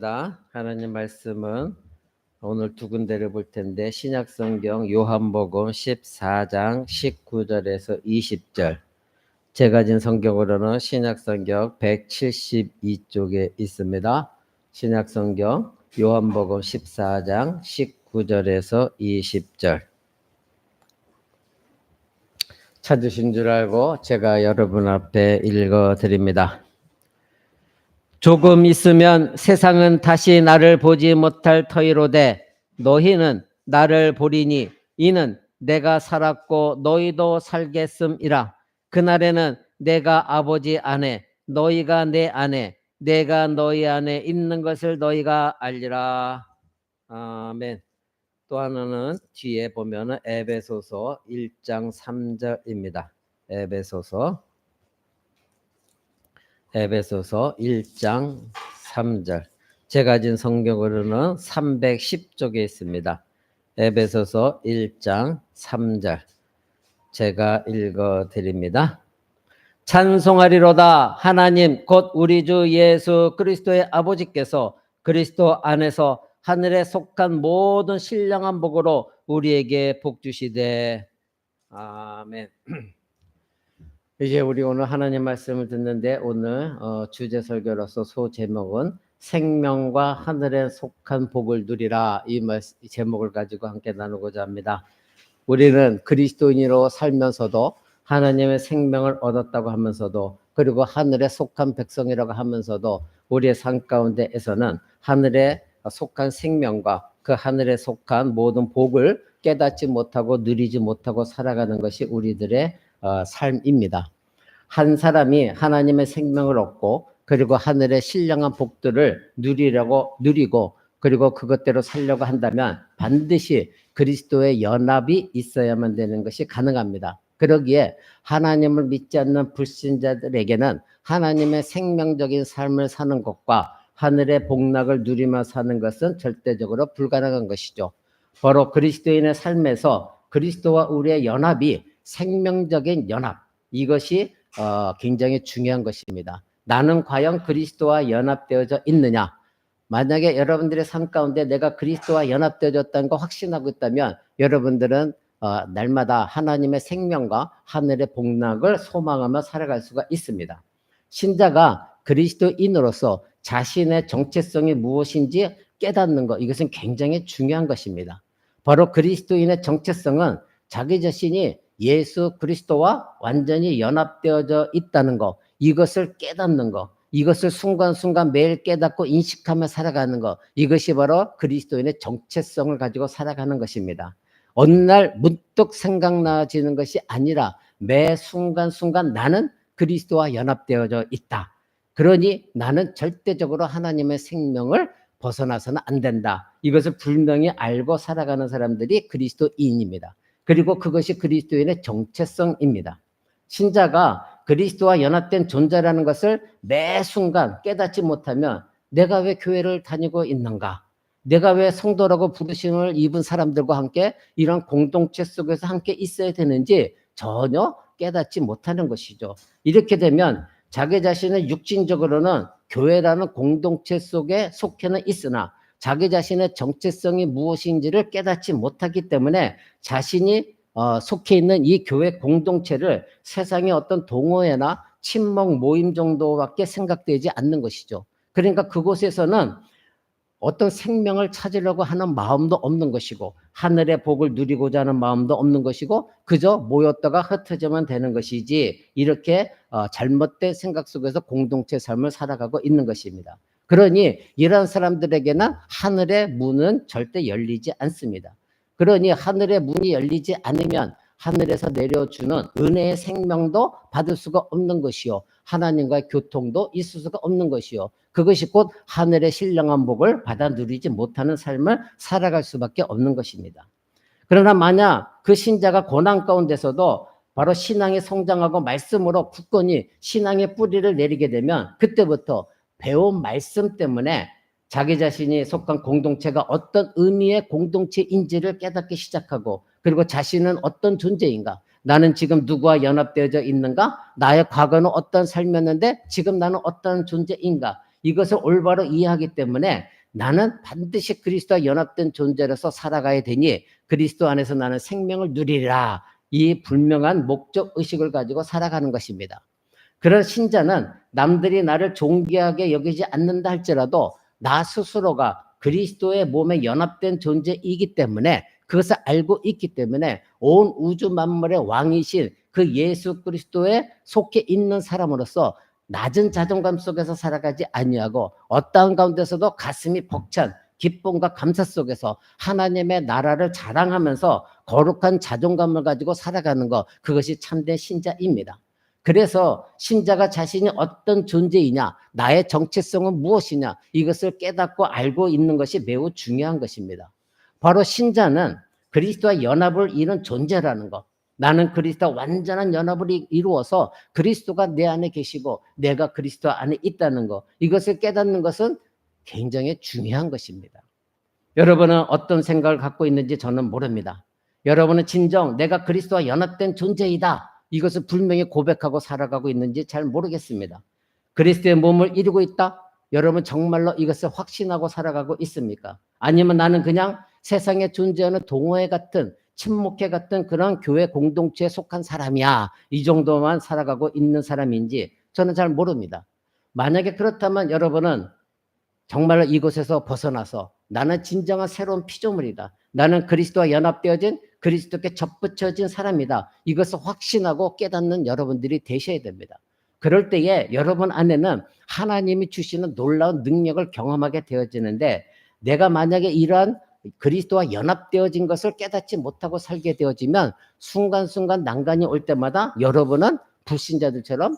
하나님 말씀은 오늘 두 군데를 볼 텐데 신약성경 요한복음 14장 19절에서 20절, 제가 진 성경으로는 신약성경 172쪽에 있습니다. 신약성경 요한복음 14장 19절에서 20절 찾으신 줄 알고 제가 여러분 앞에 읽어드립니다. 조금 있으면 세상은 다시 나를 보지 못할 터이로되 너희는 나를 보리니 이는 내가 살았고 너희도 살겠음이라. 그날에는 내가 아버지 안에 너희가 내 안에 내가 너희 안에 있는 것을 너희가 알리라. 아멘. 또 하나는 뒤에 보면은 에베소서 1장 3절입니다. 에베소서 1장 3절. 제가 진 성경으로는 310쪽에 있습니다. 에베소서 1장 3절. 제가 읽어드립니다. 찬송하리로다 하나님 곧 우리 주 예수 그리스도의 아버지께서 그리스도 안에서 하늘에 속한 모든 신령한 복으로 우리에게 복 주시되. 아멘. 이제 우리 오늘 하나님 말씀을 듣는데 오늘 주제 설교로서 소제목은 생명과 하늘에 속한 복을 누리라, 이 제목을 가지고 함께 나누고자 합니다. 우리는 그리스도인으로 살면서도 하나님의 생명을 얻었다고 하면서도, 그리고 하늘에 속한 백성이라고 하면서도 우리의 삶 가운데에서는 하늘에 속한 생명과 그 하늘에 속한 모든 복을 깨닫지 못하고 누리지 못하고 살아가는 것이 우리들의 삶입니다. 한 사람이 하나님의 생명을 얻고 그리고 하늘의 신령한 복들을 누리고 그리고 그것대로 살려고 한다면 반드시 그리스도의 연합이 있어야만 되는 것이 가능합니다. 그러기에 하나님을 믿지 않는 불신자들에게는 하나님의 생명적인 삶을 사는 것과 하늘의 복락을 누리며 사는 것은 절대적으로 불가능한 것이죠. 바로 그리스도인의 삶에서 그리스도와 우리의 연합이 생명적인 연합, 이것이 굉장히 중요한 것입니다. 나는 과연 그리스도와 연합되어져 있느냐? 만약에 여러분들의 삶 가운데 내가 그리스도와 연합되어졌다는 거 확신하고 있다면 여러분들은 날마다 하나님의 생명과 하늘의 복락을 소망하며 살아갈 수가 있습니다. 신자가 그리스도인으로서 자신의 정체성이 무엇인지 깨닫는 것, 이것은 굉장히 중요한 것입니다. 바로 그리스도인의 정체성은 자기 자신이 예수 그리스도와 완전히 연합되어져 있다는 것, 이것을 깨닫는 것, 이것을 순간순간 매일 깨닫고 인식하며 살아가는 것, 이것이 바로 그리스도인의 정체성을 가지고 살아가는 것입니다. 어느 날 문득 생각나지는 것이 아니라 매 순간순간 나는 그리스도와 연합되어져 있다. 그러니 나는 절대적으로 하나님의 생명을 벗어나서는 안 된다. 이것을 분명히 알고 살아가는 사람들이 그리스도인입니다. 그리고 그것이 그리스도인의 정체성입니다. 신자가 그리스도와 연합된 존재라는 것을 매 순간 깨닫지 못하면 내가 왜 교회를 다니고 있는가? 내가 왜 성도라고 부르심을 입은 사람들과 함께 이런 공동체 속에서 함께 있어야 되는지 전혀 깨닫지 못하는 것이죠. 이렇게 되면 자기 자신은 육신적으로는 교회라는 공동체 속에 속해는 있으나 자기 자신의 정체성이 무엇인지를 깨닫지 못하기 때문에 자신이 속해 있는 이 교회 공동체를 세상의 어떤 동호회나 친목 모임 정도밖에 생각되지 않는 것이죠. 그러니까 그곳에서는 어떤 생명을 찾으려고 하는 마음도 없는 것이고 하늘의 복을 누리고자 하는 마음도 없는 것이고 그저 모였다가 흩어지면 되는 것이지, 이렇게 잘못된 생각 속에서 공동체 삶을 살아가고 있는 것입니다. 그러니 이런 사람들에게는 하늘의 문은 절대 열리지 않습니다. 그러니 하늘의 문이 열리지 않으면 하늘에서 내려주는 은혜의 생명도 받을 수가 없는 것이요, 하나님과의 교통도 있을 수가 없는 것이요, 그것이 곧 하늘의 신령한 복을 받아 누리지 못하는 삶을 살아갈 수밖에 없는 것입니다. 그러나 만약 그 신자가 고난 가운데서도 바로 신앙이 성장하고 말씀으로 굳건히 신앙의 뿌리를 내리게 되면 그때부터 배운 말씀 때문에 자기 자신이 속한 공동체가 어떤 의미의 공동체인지를 깨닫기 시작하고, 그리고 자신은 어떤 존재인가, 나는 지금 누구와 연합되어져 있는가, 나의 과거는 어떤 삶이었는데 지금 나는 어떤 존재인가, 이것을 올바로 이해하기 때문에 나는 반드시 그리스도와 연합된 존재로서 살아가야 되니 그리스도 안에서 나는 생명을 누리리라. 이 분명한 목적 의식을 가지고 살아가는 것입니다. 그런 신자는 남들이 나를 존귀하게 여기지 않는다 할지라도 나 스스로가 그리스도의 몸에 연합된 존재이기 때문에 그것을 알고 있기 때문에 온 우주 만물의 왕이신 그 예수 그리스도에 속해 있는 사람으로서 낮은 자존감 속에서 살아가지 아니하고 어떠한 가운데서도 가슴이 벅찬 기쁨과 감사 속에서 하나님의 나라를 자랑하면서 거룩한 자존감을 가지고 살아가는 것, 그것이 참된 신자입니다. 그래서 신자가 자신이 어떤 존재이냐, 나의 정체성은 무엇이냐, 이것을 깨닫고 알고 있는 것이 매우 중요한 것입니다. 바로 신자는 그리스도와 연합을 이룬 존재라는 것, 나는 그리스도와 완전한 연합을 이루어서 그리스도가 내 안에 계시고 내가 그리스도 안에 있다는 것, 이것을 깨닫는 것은 굉장히 중요한 것입니다. 여러분은 어떤 생각을 갖고 있는지 저는 모릅니다. 여러분은 진정 내가 그리스도와 연합된 존재이다, 이것을 분명히 고백하고 살아가고 있는지 잘 모르겠습니다. 그리스도의 몸을 이루고 있다? 여러분 정말로 이것을 확신하고 살아가고 있습니까? 아니면 나는 그냥 세상에 존재하는 동호회 같은, 친목회 같은 그런 교회 공동체에 속한 사람이야, 이 정도만 살아가고 있는 사람인지 저는 잘 모릅니다. 만약에 그렇다면 여러분은 정말로 이곳에서 벗어나서 나는 진정한 새로운 피조물이다, 나는 그리스도와 연합되어진 그리스도께 접붙여진 사람이다, 이것을 확신하고 깨닫는 여러분들이 되셔야 됩니다. 그럴 때에 여러분 안에는 하나님이 주시는 놀라운 능력을 경험하게 되어지는데, 내가 만약에 이러한 그리스도와 연합되어진 것을 깨닫지 못하고 살게 되어지면 순간순간 난간이 올 때마다 여러분은 불신자들처럼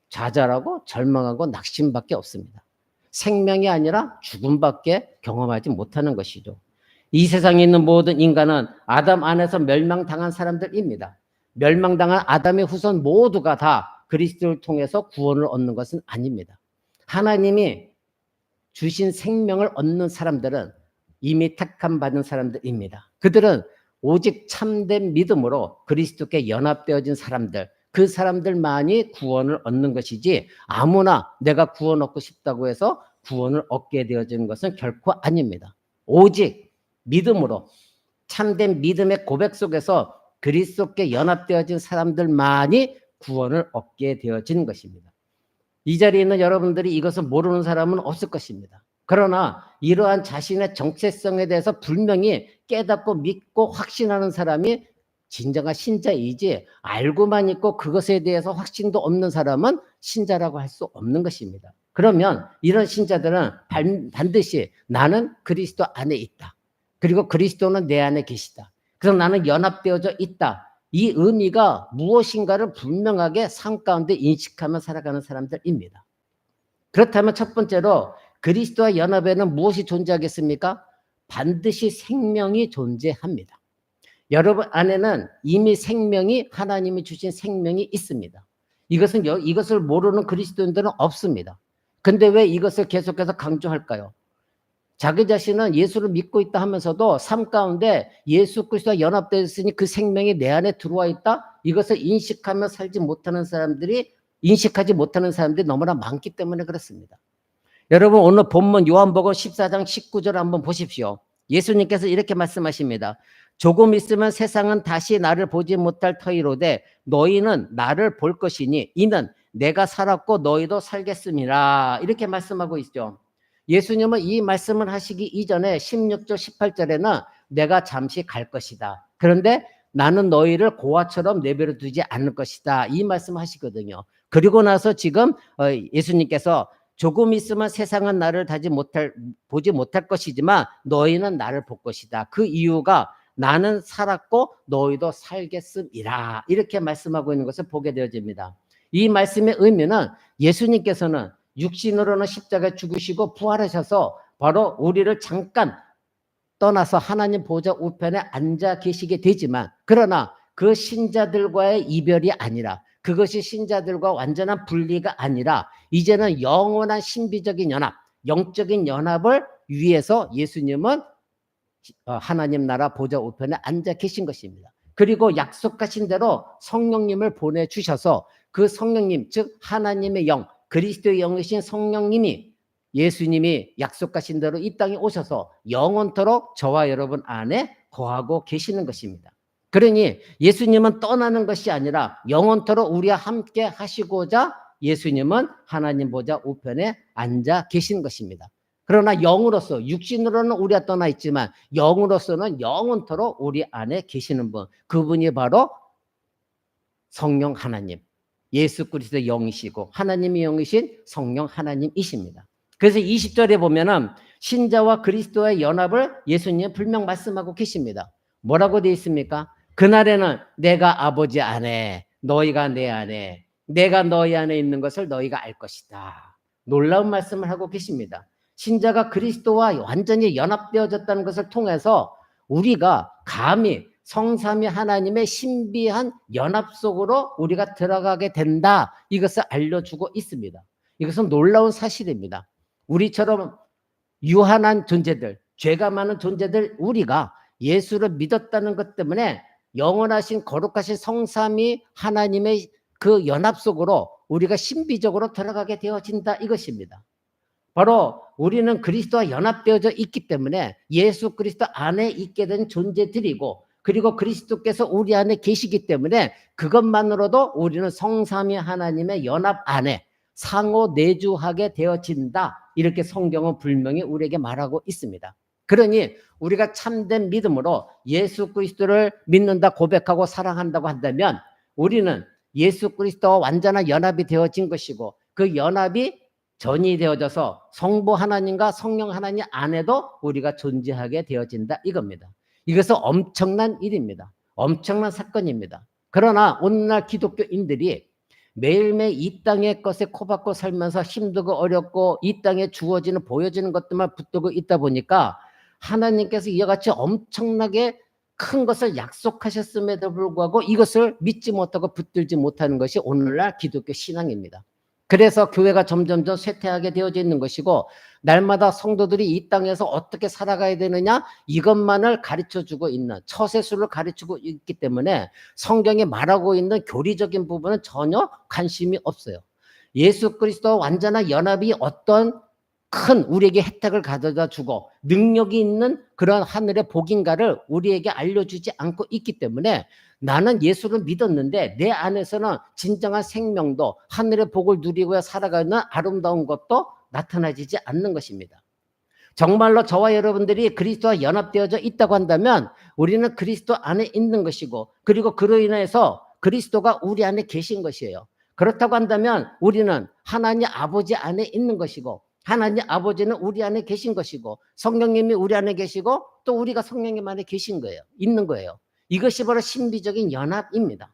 좌절하고 절망하고 낙심밖에 없습니다. 생명이 아니라 죽음밖에 경험하지 못하는 것이죠. 이 세상에 있는 모든 인간은 아담 안에서 멸망당한 사람들입니다. 멸망당한 아담의 후손 모두가 다 그리스도를 통해서 구원을 얻는 것은 아닙니다. 하나님이 주신 생명을 얻는 사람들은 이미 택함 받은 사람들입니다. 그들은 오직 참된 믿음으로 그리스도께 연합되어진 사람들, 그 사람들만이 구원을 얻는 것이지 아무나 내가 구원 얻고 싶다고 해서 구원을 얻게 되어지는 것은 결코 아닙니다. 오직 믿음으로, 참된 믿음의 고백 속에서 그리스도께 연합되어진 사람들만이 구원을 얻게 되어진 것입니다. 이 자리에 있는 여러분들이 이것을 모르는 사람은 없을 것입니다. 그러나 이러한 자신의 정체성에 대해서 분명히 깨닫고 믿고 확신하는 사람이 진정한 신자이지, 알고만 있고 그것에 대해서 확신도 없는 사람은 신자라고 할 수 없는 것입니다. 그러면 이런 신자들은 반드시 나는 그리스도 안에 있다, 그리고 그리스도는 내 안에 계시다, 그래서 나는 연합되어져 있다, 이 의미가 무엇인가를 분명하게 삶 가운데 인식하며 살아가는 사람들입니다. 그렇다면 첫 번째로 그리스도와 연합에는 무엇이 존재하겠습니까? 반드시 생명이 존재합니다. 여러분 안에는 이미 생명이, 하나님이 주신 생명이 있습니다. 이것을 모르는 그리스도인들은 없습니다. 근데 왜 이것을 계속해서 강조할까요? 자기 자신은 예수를 믿고 있다 하면서도 삶 가운데 예수 그리스도와 연합되어 있으니 그 생명이 내 안에 들어와 있다, 이것을 인식하지 못하는 사람들이 너무나 많기 때문에 그렇습니다. 여러분 오늘 본문 요한복음 14장 19절 한번 보십시오. 예수님께서 이렇게 말씀하십니다. 조금 있으면 세상은 다시 나를 보지 못할 터이로되 너희는 나를 볼 것이니 이는 내가 살았고 너희도 살겠음이라, 이렇게 말씀하고 있죠. 예수님은 이 말씀을 하시기 이전에 16절 18절에는 내가 잠시 갈 것이다, 그런데 나는 너희를 고아처럼 내버려 두지 않을 것이다, 이 말씀을 하시거든요. 그리고 나서 지금 예수님께서 조금 있으면 세상은 나를 보지 못할 것이지만 너희는 나를 볼 것이다, 그 이유가 나는 살았고 너희도 살겠음이라, 이렇게 말씀하고 있는 것을 보게 되어집니다. 이 말씀의 의미는 예수님께서는 육신으로는 십자가에 죽으시고 부활하셔서 바로 우리를 잠깐 떠나서 하나님 보좌 우편에 앉아 계시게 되지만, 그러나 그 신자들과의 이별이 아니라, 그것이 신자들과 완전한 분리가 아니라 이제는 영원한 신비적인 연합, 영적인 연합을 위해서 예수님은 하나님 나라 보좌 우편에 앉아 계신 것입니다. 그리고 약속하신 대로 성령님을 보내주셔서 그 성령님, 즉 하나님의 영, 그리스도의 영이신 성령님이 예수님이 약속하신 대로 이 땅에 오셔서 영원토록 저와 여러분 안에 거하고 계시는 것입니다. 그러니 예수님은 떠나는 것이 아니라 영원토록 우리와 함께 하시고자 예수님은 하나님 보좌 우편에 앉아 계신 것입니다. 그러나 영으로서, 육신으로는 우리가 떠나 있지만 영으로서는 영원토록 우리 안에 계시는 분, 그분이 바로 성령 하나님, 예수 그리스도의 영이시고 하나님의 영이신 성령 하나님이십니다. 그래서 20절에 보면은 신자와 그리스도의 연합을 예수님 분명 말씀하고 계십니다. 뭐라고 되어 있습니까? 그날에는 내가 아버지 안에, 너희가 내 안에, 내가 너희 안에 있는 것을 너희가 알 것이다. 놀라운 말씀을 하고 계십니다. 신자가 그리스도와 완전히 연합되어졌다는 것을 통해서 우리가 감히 성삼위 하나님의 신비한 연합 속으로 우리가 들어가게 된다. 이것을 알려주고 있습니다. 이것은 놀라운 사실입니다. 우리처럼 유한한 존재들, 죄가 많은 존재들, 우리가 예수를 믿었다는 것 때문에 영원하신 거룩하신 성삼위 하나님의 그 연합 속으로 우리가 신비적으로 들어가게 되어진다 이것입니다. 바로 우리는 그리스도와 연합되어져 있기 때문에 예수 그리스도 안에 있게 된 존재들이고, 그리고 그리스도께서 우리 안에 계시기 때문에 그것만으로도 우리는 성삼위 하나님의 연합 안에 상호 내주하게 되어진다. 이렇게 성경은 분명히 우리에게 말하고 있습니다. 그러니 우리가 참된 믿음으로 예수 그리스도를 믿는다, 고백하고 사랑한다고 한다면 우리는 예수 그리스도와 완전한 연합이 되어진 것이고, 그 연합이 전이 되어져서 성부 하나님과 성령 하나님 안에도 우리가 존재하게 되어진다 이겁니다. 이것은 엄청난 일입니다. 엄청난 사건입니다. 그러나 오늘날 기독교인들이 매일매일 이 땅의 것에 코박고 살면서 힘들고 어렵고 이 땅에 주어지는 보여지는 것들만 붙들고 있다 보니까 하나님께서 이와 같이 엄청나게 큰 것을 약속하셨음에도 불구하고 이것을 믿지 못하고 붙들지 못하는 것이 오늘날 기독교 신앙입니다. 그래서 교회가 점점점 쇠퇴하게 되어져 있는 것이고, 날마다 성도들이 이 땅에서 어떻게 살아가야 되느냐 이것만을 가르쳐주고 있는, 처세술을 가르치고 있기 때문에 성경에 말하고 있는 교리적인 부분은 전혀 관심이 없어요. 예수 그리스도와 완전한 연합이 어떤 큰 우리에게 혜택을 가져다 주고 능력이 있는 그런 하늘의 복인가를 우리에게 알려주지 않고 있기 때문에 나는 예수를 믿었는데 내 안에서는 진정한 생명도 하늘의 복을 누리고 살아가는 아름다운 것도 나타나지지 않는 것입니다. 정말로 저와 여러분들이 그리스도와 연합되어져 있다고 한다면 우리는 그리스도 안에 있는 것이고, 그리고 그로 인해서 그리스도가 우리 안에 계신 것이에요. 그렇다고 한다면 우리는 하나님 아버지 안에 있는 것이고, 하나님 아버지는 우리 안에 계신 것이고, 성령님이 우리 안에 계시고, 또 우리가 성령님 안에 계신 거예요. 있는 거예요. 이것이 바로 신비적인 연합입니다.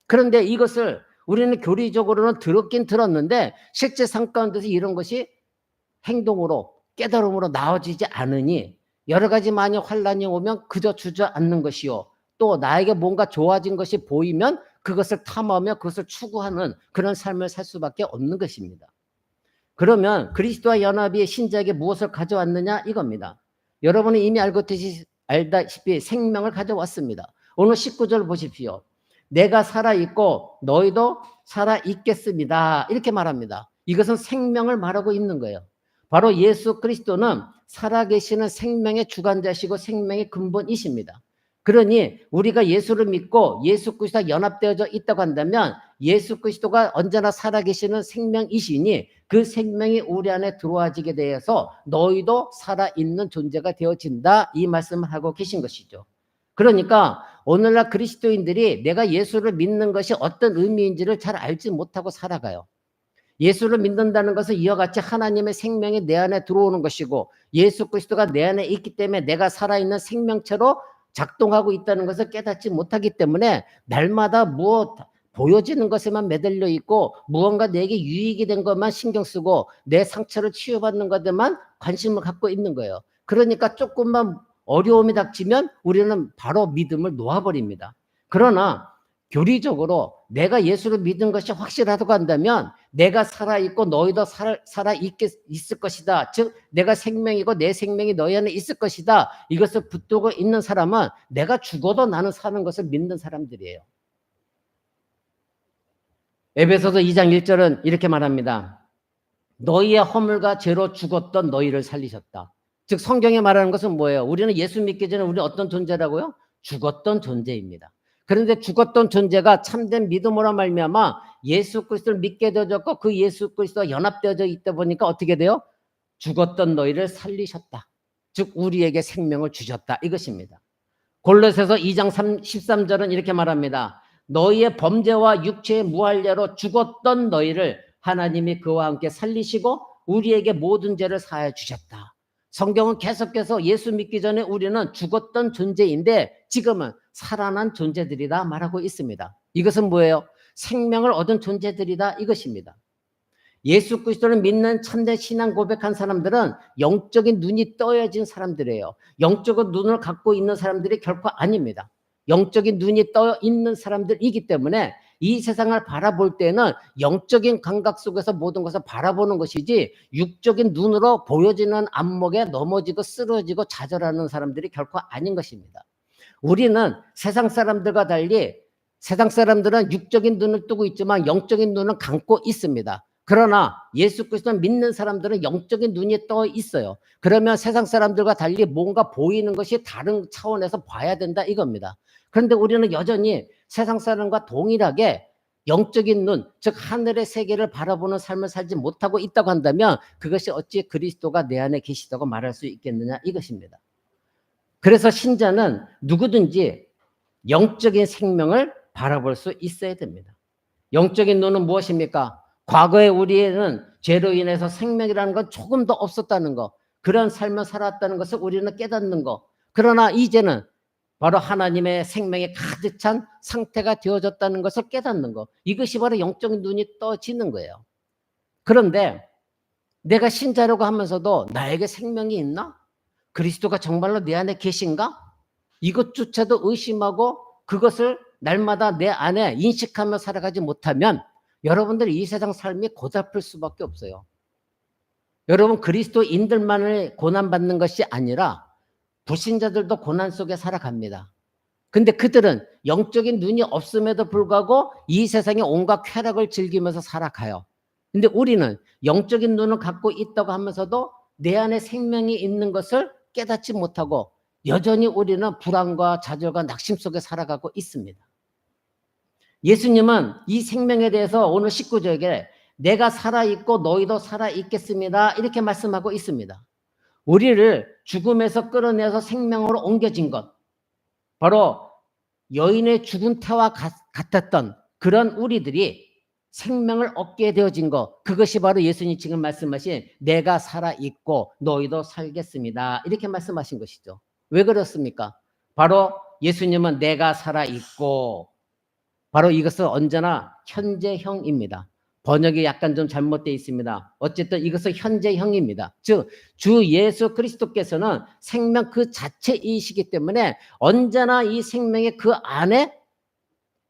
그런데 이것을 우리는 교리적으로는 들었긴 들었는데 실제 삶 가운데서 이런 것이 행동으로, 깨달음으로 나와지지 않으니 여러 가지 만약 환란이 오면 그저 주저앉는 것이요, 또 나에게 뭔가 좋아진 것이 보이면 그것을 탐하며 그것을 추구하는 그런 삶을 살 수밖에 없는 것입니다. 그러면 그리스도와 연합이 신자에게 무엇을 가져왔느냐 이겁니다. 여러분이 이미 알다시피 생명을 가져왔습니다. 오늘 19절 보십시오. 내가 살아있고 너희도 살아있겠습니다. 이렇게 말합니다. 이것은 생명을 말하고 있는 거예요. 바로 예수 그리스도는 살아계시는 생명의 주관자시고 생명의 근본이십니다. 그러니 우리가 예수를 믿고 예수 그리스도와 연합되어져 있다고 한다면 예수 그리스도가 언제나 살아계시는 생명이시니 그 생명이 우리 안에 들어와지게 되어서 너희도 살아있는 존재가 되어진다, 이 말씀을 하고 계신 것이죠. 그러니까 오늘날 그리스도인들이 내가 예수를 믿는 것이 어떤 의미인지를 잘 알지 못하고 살아가요. 예수를 믿는다는 것은 이와 같이 하나님의 생명이 내 안에 들어오는 것이고, 예수 그리스도가 내 안에 있기 때문에 내가 살아있는 생명체로 작동하고 있다는 것을 깨닫지 못하기 때문에 날마다 보여지는 것에만 매달려 있고 무언가 내게 유익이 된 것만 신경 쓰고 내 상처를 치유받는 것에만 관심을 갖고 있는 거예요. 그러니까 조금만 어려움이 닥치면 우리는 바로 믿음을 놓아버립니다. 그러나 교리적으로 내가 예수를 믿은 것이 확실하다고 한다면 내가 살아있고 너희도 있을 것이다. 즉 내가 생명이고 내 생명이 너희 안에 있을 것이다. 이것을 붙들고 있는 사람은 내가 죽어도 나는 사는 것을 믿는 사람들이에요. 에베소서 2장 1절은 이렇게 말합니다. 너희의 허물과 죄로 죽었던 너희를 살리셨다. 즉 성경에 말하는 것은 뭐예요? 우리는 예수 믿기 전에 우리는 어떤 존재라고요? 죽었던 존재입니다. 그런데 죽었던 존재가 참된 믿음으로 말미암아 예수 그리스도를 믿게 되어졌고 그 예수 그리스도와 연합되어져 있다 보니까 어떻게 돼요? 죽었던 너희를 살리셨다. 즉 우리에게 생명을 주셨다. 이것입니다. 골로새서 2장 13절은 이렇게 말합니다. 너희의 범죄와 육체의 무할례로 죽었던 너희를 하나님이 그와 함께 살리시고 우리에게 모든 죄를 사하여 주셨다. 성경은 계속해서 예수 믿기 전에 우리는 죽었던 존재인데 지금은 살아난 존재들이다 말하고 있습니다. 이것은 뭐예요? 생명을 얻은 존재들이다 이것입니다. 예수 그리스도를 믿는 참된 신앙 고백한 사람들은 영적인 눈이 떠여진 사람들이에요. 영적인 눈을 갖고 있는 사람들이 결코 아닙니다. 영적인 눈이 떠 있는 사람들이기 때문에 이 세상을 바라볼 때는 영적인 감각 속에서 모든 것을 바라보는 것이지 육적인 눈으로 보여지는 안목에 넘어지고 쓰러지고 좌절하는 사람들이 결코 아닌 것입니다. 우리는 세상 사람들과 달리 세상 사람들은 육적인 눈을 뜨고 있지만 영적인 눈은 감고 있습니다. 그러나 예수 그리스도를 믿는 사람들은 영적인 눈이 떠 있어요. 그러면 세상 사람들과 달리 뭔가 보이는 것이 다른 차원에서 봐야 된다 이겁니다. 그런데 우리는 여전히 세상 사람과 동일하게 영적인 눈, 즉 하늘의 세계를 바라보는 삶을 살지 못하고 있다고 한다면 그것이 어찌 그리스도가 내 안에 계시다고 말할 수 있겠느냐 이것입니다. 그래서 신자는 누구든지 영적인 생명을 바라볼 수 있어야 됩니다. 영적인 눈은 무엇입니까? 과거에 우리에는 죄로 인해서 생명이라는 건 조금 더 없었다는 거, 그런 삶을 살았다는 것을 우리는 깨닫는 거. 그러나 이제는 바로 하나님의 생명이 가득 찬 상태가 되어졌다는 것을 깨닫는 거. 이것이 바로 영적인 눈이 떠지는 거예요. 그런데 내가 신자라고 하면서도 나에게 생명이 있나? 그리스도가 정말로 내 안에 계신가? 이것조차도 의심하고 그것을 날마다 내 안에 인식하며 살아가지 못하면 여러분들 이 세상 삶이 고달플 수밖에 없어요. 여러분 그리스도인들만을 고난받는 것이 아니라 불신자들도 고난 속에 살아갑니다. 근데 그들은 영적인 눈이 없음에도 불구하고 이 세상의 온갖 쾌락을 즐기면서 살아가요. 근데 우리는 영적인 눈을 갖고 있다고 하면서도 내 안에 생명이 있는 것을 깨닫지 못하고 여전히 우리는 불안과 좌절과 낙심 속에 살아가고 있습니다. 예수님은 이 생명에 대해서 오늘 19절에 내가 살아있고 너희도 살아있겠습니다. 이렇게 말씀하고 있습니다. 우리를 죽음에서 끌어내서 생명으로 옮겨진 것, 바로 여인의 죽은 태와 같았던 그런 우리들이 생명을 얻게 되어진 것, 그것이 바로 예수님 지금 말씀하신 내가 살아있고 너희도 살겠습니다. 이렇게 말씀하신 것이죠. 왜 그렇습니까? 바로 예수님은 내가 살아있고, 바로 이것은 언제나 현재형입니다. 번역이 약간 좀 잘못되어 있습니다. 어쨌든 이것은 현재형입니다. 즉 주 예수 그리스도께서는 생명 그 자체이시기 때문에 언제나 이 생명의 그 안에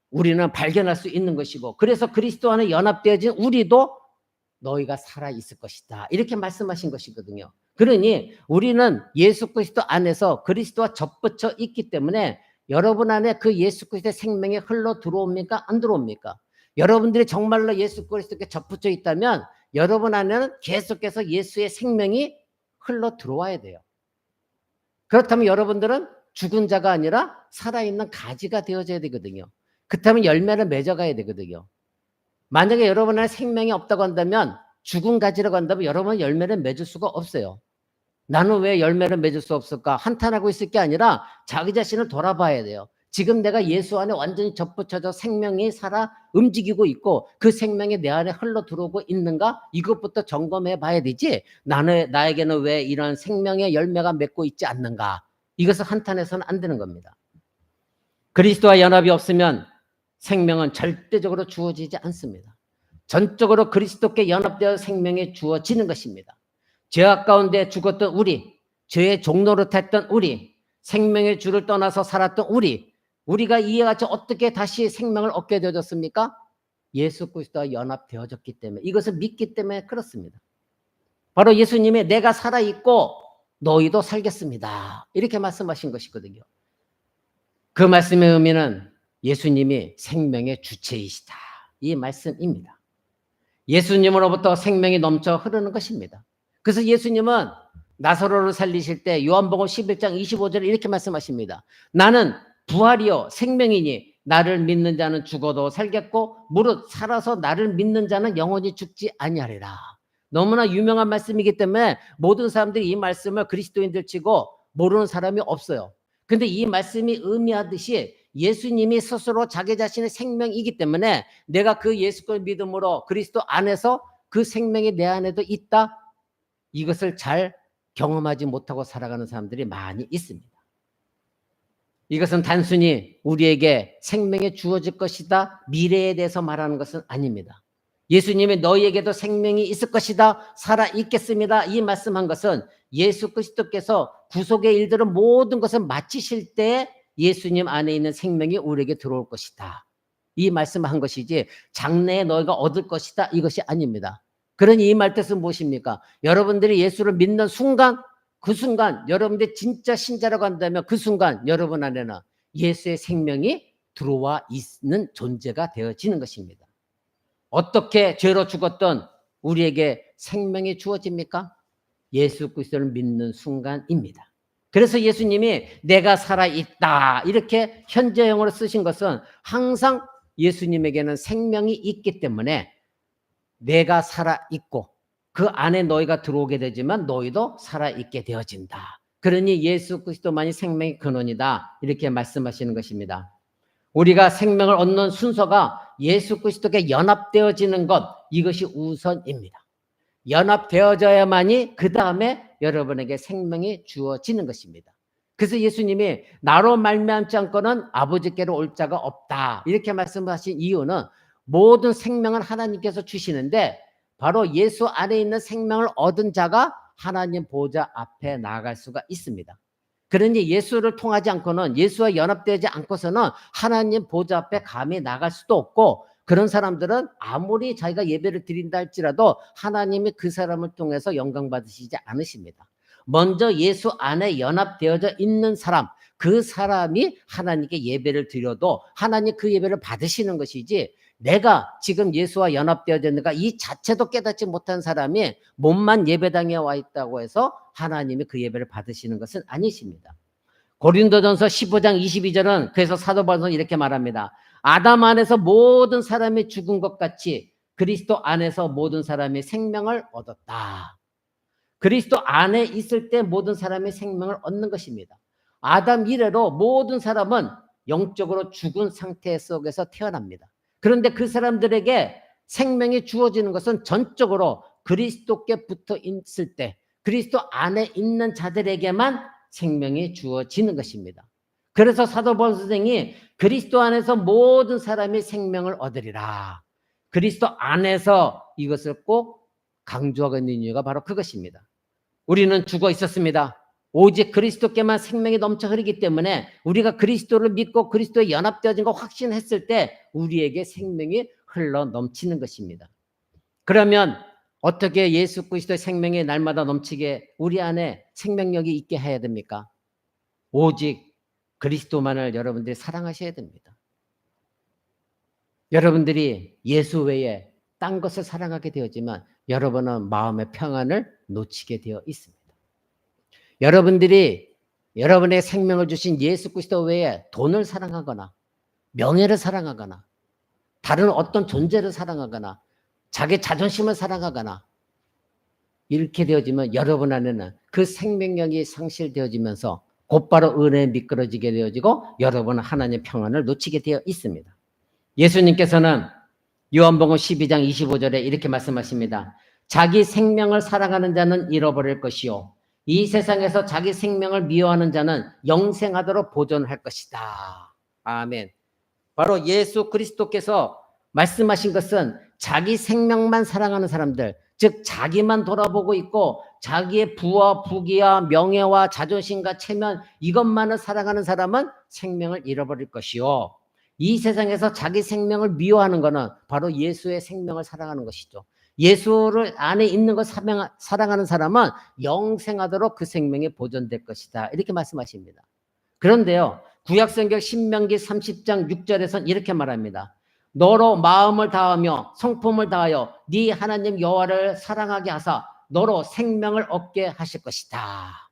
우리는 발견할 수 있는 것이고, 그래서 그리스도 안에 연합되어진 우리도 너희가 살아있을 것이다 이렇게 말씀하신 것이거든요. 그러니 우리는 예수 그리스도 안에서 그리스도와 접붙여 있기 때문에 여러분 안에 그 예수 그리스도의 생명이 흘러 들어옵니까? 안 들어옵니까? 여러분들이 정말로 예수 그리스도께 접붙여 있다면 여러분 안에는 계속해서 예수의 생명이 흘러 들어와야 돼요. 그렇다면 여러분들은 죽은 자가 아니라 살아있는 가지가 되어져야 되거든요. 그렇다면 열매를 맺어가야 되거든요. 만약에 여러분 안에 생명이 없다고 한다면, 죽은 가지라고 한다면 여러분은 열매를 맺을 수가 없어요. 나는 왜 열매를 맺을 수 없을까? 한탄하고 있을 게 아니라 자기 자신을 돌아봐야 돼요. 지금 내가 예수 안에 완전히 접붙여져 생명이 살아 움직이고 있고 그 생명이 내 안에 흘러 들어오고 있는가? 이것부터 점검해 봐야 되지, 나에게는 왜 이런 생명의 열매가 맺고 있지 않는가? 이것을 한탄해서는 안 되는 겁니다. 그리스도와 연합이 없으면 생명은 절대적으로 주어지지 않습니다. 전적으로 그리스도께 연합되어 생명이 주어지는 것입니다. 죄악 가운데 죽었던 우리, 죄의 종노릇했던 우리, 생명의 주를 떠나서 살았던 우리가 이와 같이 어떻게 다시 생명을 얻게 되어졌습니까? 예수 그리스도와 연합되어졌기 때문에, 이것을 믿기 때문에 그렇습니다. 바로 예수님의 내가 살아있고 너희도 살겠습니다 이렇게 말씀하신 것이거든요. 그 말씀의 의미는 예수님이 생명의 주체이시다 이 말씀입니다. 예수님으로부터 생명이 넘쳐 흐르는 것입니다. 그래서 예수님은 나사로를 살리실 때 요한복음 11장 25절에 이렇게 말씀하십니다. 나는 부활이요 생명이니 나를 믿는 자는 죽어도 살겠고 무릇 살아서 나를 믿는 자는 영원히 죽지 아니하리라. 너무나 유명한 말씀이기 때문에 모든 사람들이 이 말씀을 그리스도인들 치고 모르는 사람이 없어요. 근데 이 말씀이 의미하듯이 예수님이 스스로 자기 자신의 생명이기 때문에 내가 그 예수를 믿음으로 그리스도 안에서 그 생명이 내 안에도 있다. 이것을 잘 경험하지 못하고 살아가는 사람들이 많이 있습니다. 이것은 단순히 우리에게 생명이 주어질 것이다. 미래에 대해서 말하는 것은 아닙니다. 예수님이 너희에게도 생명이 있을 것이다. 살아 있겠습니다. 이 말씀한 것은 예수 그리스도께서 구속의 일들은 모든 것을 마치실 때 예수님 안에 있는 생명이 우리에게 들어올 것이다. 이 말씀을 한 것이지 장래에 너희가 얻을 것이다. 이것이 아닙니다. 그러니 이 말뜻은 무엇입니까? 여러분들이 예수를 믿는 순간 그 순간 여러분들이 진짜 신자라고 한다면 그 순간 여러분 안에는 예수의 생명이 들어와 있는 존재가 되어지는 것입니다. 어떻게 죄로 죽었던 우리에게 생명이 주어집니까? 예수 그리스도를 믿는 순간입니다. 그래서 예수님이 내가 살아있다 이렇게 현재형으로 쓰신 것은 항상 예수님에게는 생명이 있기 때문에 내가 살아있고 그 안에 너희가 들어오게 되지만 너희도 살아있게 되어진다. 그러니 예수 그리스도만이 생명의 근원이다. 이렇게 말씀하시는 것입니다. 우리가 생명을 얻는 순서가 예수 그리스도께 연합되어지는 것, 이것이 우선입니다. 연합되어져야만이 그 다음에 여러분에게 생명이 주어지는 것입니다. 그래서 예수님이 나로 말미암지 않고는 아버지께로 올 자가 없다. 이렇게 말씀하신 이유는 모든 생명을 하나님께서 주시는데 바로 예수 안에 있는 생명을 얻은 자가 하나님 보좌 앞에 나아갈 수가 있습니다. 그러니 예수를 통하지 않고는 예수와 연합되지 않고서는 하나님 보좌 앞에 감히 나갈 수도 없고 그런 사람들은 아무리 자기가 예배를 드린다 할지라도 하나님이 그 사람을 통해서 영광 받으시지 않으십니다. 먼저 예수 안에 연합되어져 있는 사람, 그 사람이 하나님께 예배를 드려도 하나님 그 예배를 받으시는 것이지 내가 지금 예수와 연합되어져 있는가 이 자체도 깨닫지 못한 사람이 몸만 예배당에 와 있다고 해서 하나님이 그 예배를 받으시는 것은 아니십니다. 고린도전서 15장 22절은 그래서 사도 바울은 이렇게 말합니다. 아담 안에서 모든 사람이 죽은 것 같이 그리스도 안에서 모든 사람이 생명을 얻었다. 그리스도 안에 있을 때 모든 사람이 생명을 얻는 것입니다. 아담 이래로 모든 사람은 영적으로 죽은 상태 속에서 태어납니다. 그런데 그 사람들에게 생명이 주어지는 것은 전적으로 그리스도께 붙어 있을 때 그리스도 안에 있는 자들에게만 생명이 주어지는 것입니다. 그래서 사도 바울 선생이 그리스도 안에서 모든 사람이 생명을 얻으리라. 그리스도 안에서 이것을 꼭 강조하고 있는 이유가 바로 그것입니다. 우리는 죽어 있었습니다. 오직 그리스도께만 생명이 넘쳐 흐르기 때문에 우리가 그리스도를 믿고 그리스도에 연합되어진 거 확신했을 때 우리에게 생명이 흘러 넘치는 것입니다. 그러면 어떻게 예수 그리스도의 생명이 날마다 넘치게 우리 안에 생명력이 있게 해야 됩니까? 오직 그리스도만을 여러분들이 사랑하셔야 됩니다. 여러분들이 예수 외에 딴 것을 사랑하게 되었지만 여러분은 마음의 평안을 놓치게 되어 있습니다. 여러분들이 여러분의 생명을 주신 예수 그리스도 외에 돈을 사랑하거나 명예를 사랑하거나 다른 어떤 존재를 사랑하거나 자기 자존심을 사랑하거나 이렇게 되어지면 여러분 안에는 그 생명력이 상실되어지면서 곧바로 은혜에 미끄러지게 되어지고 여러분은 하나님의 평안을 놓치게 되어 있습니다. 예수님께서는 요한복음 12장 25절에 이렇게 말씀하십니다. 자기 생명을 사랑하는 자는 잃어버릴 것이요 이 세상에서 자기 생명을 미워하는 자는 영생하도록 보존할 것이다. 아멘. 바로 예수 그리스도께서 말씀하신 것은 자기 생명만 사랑하는 사람들, 즉 자기만 돌아보고 있고 자기의 부와 부귀와 명예와 자존심과 체면 이것만을 사랑하는 사람은 생명을 잃어버릴 것이요 이 세상에서 자기 생명을 미워하는 것은 바로 예수의 생명을 사랑하는 것이죠. 예수를 안에 있는 것 사랑하는 사람은 영생하도록 그 생명이 보존될 것이다. 이렇게 말씀하십니다. 그런데요. 구약성경 신명기 30장 6절에서는 이렇게 말합니다. 너로 마음을 다하며 성품을 다하여 네 하나님 여호와를 사랑하게 하사 너로 생명을 얻게 하실 것이다.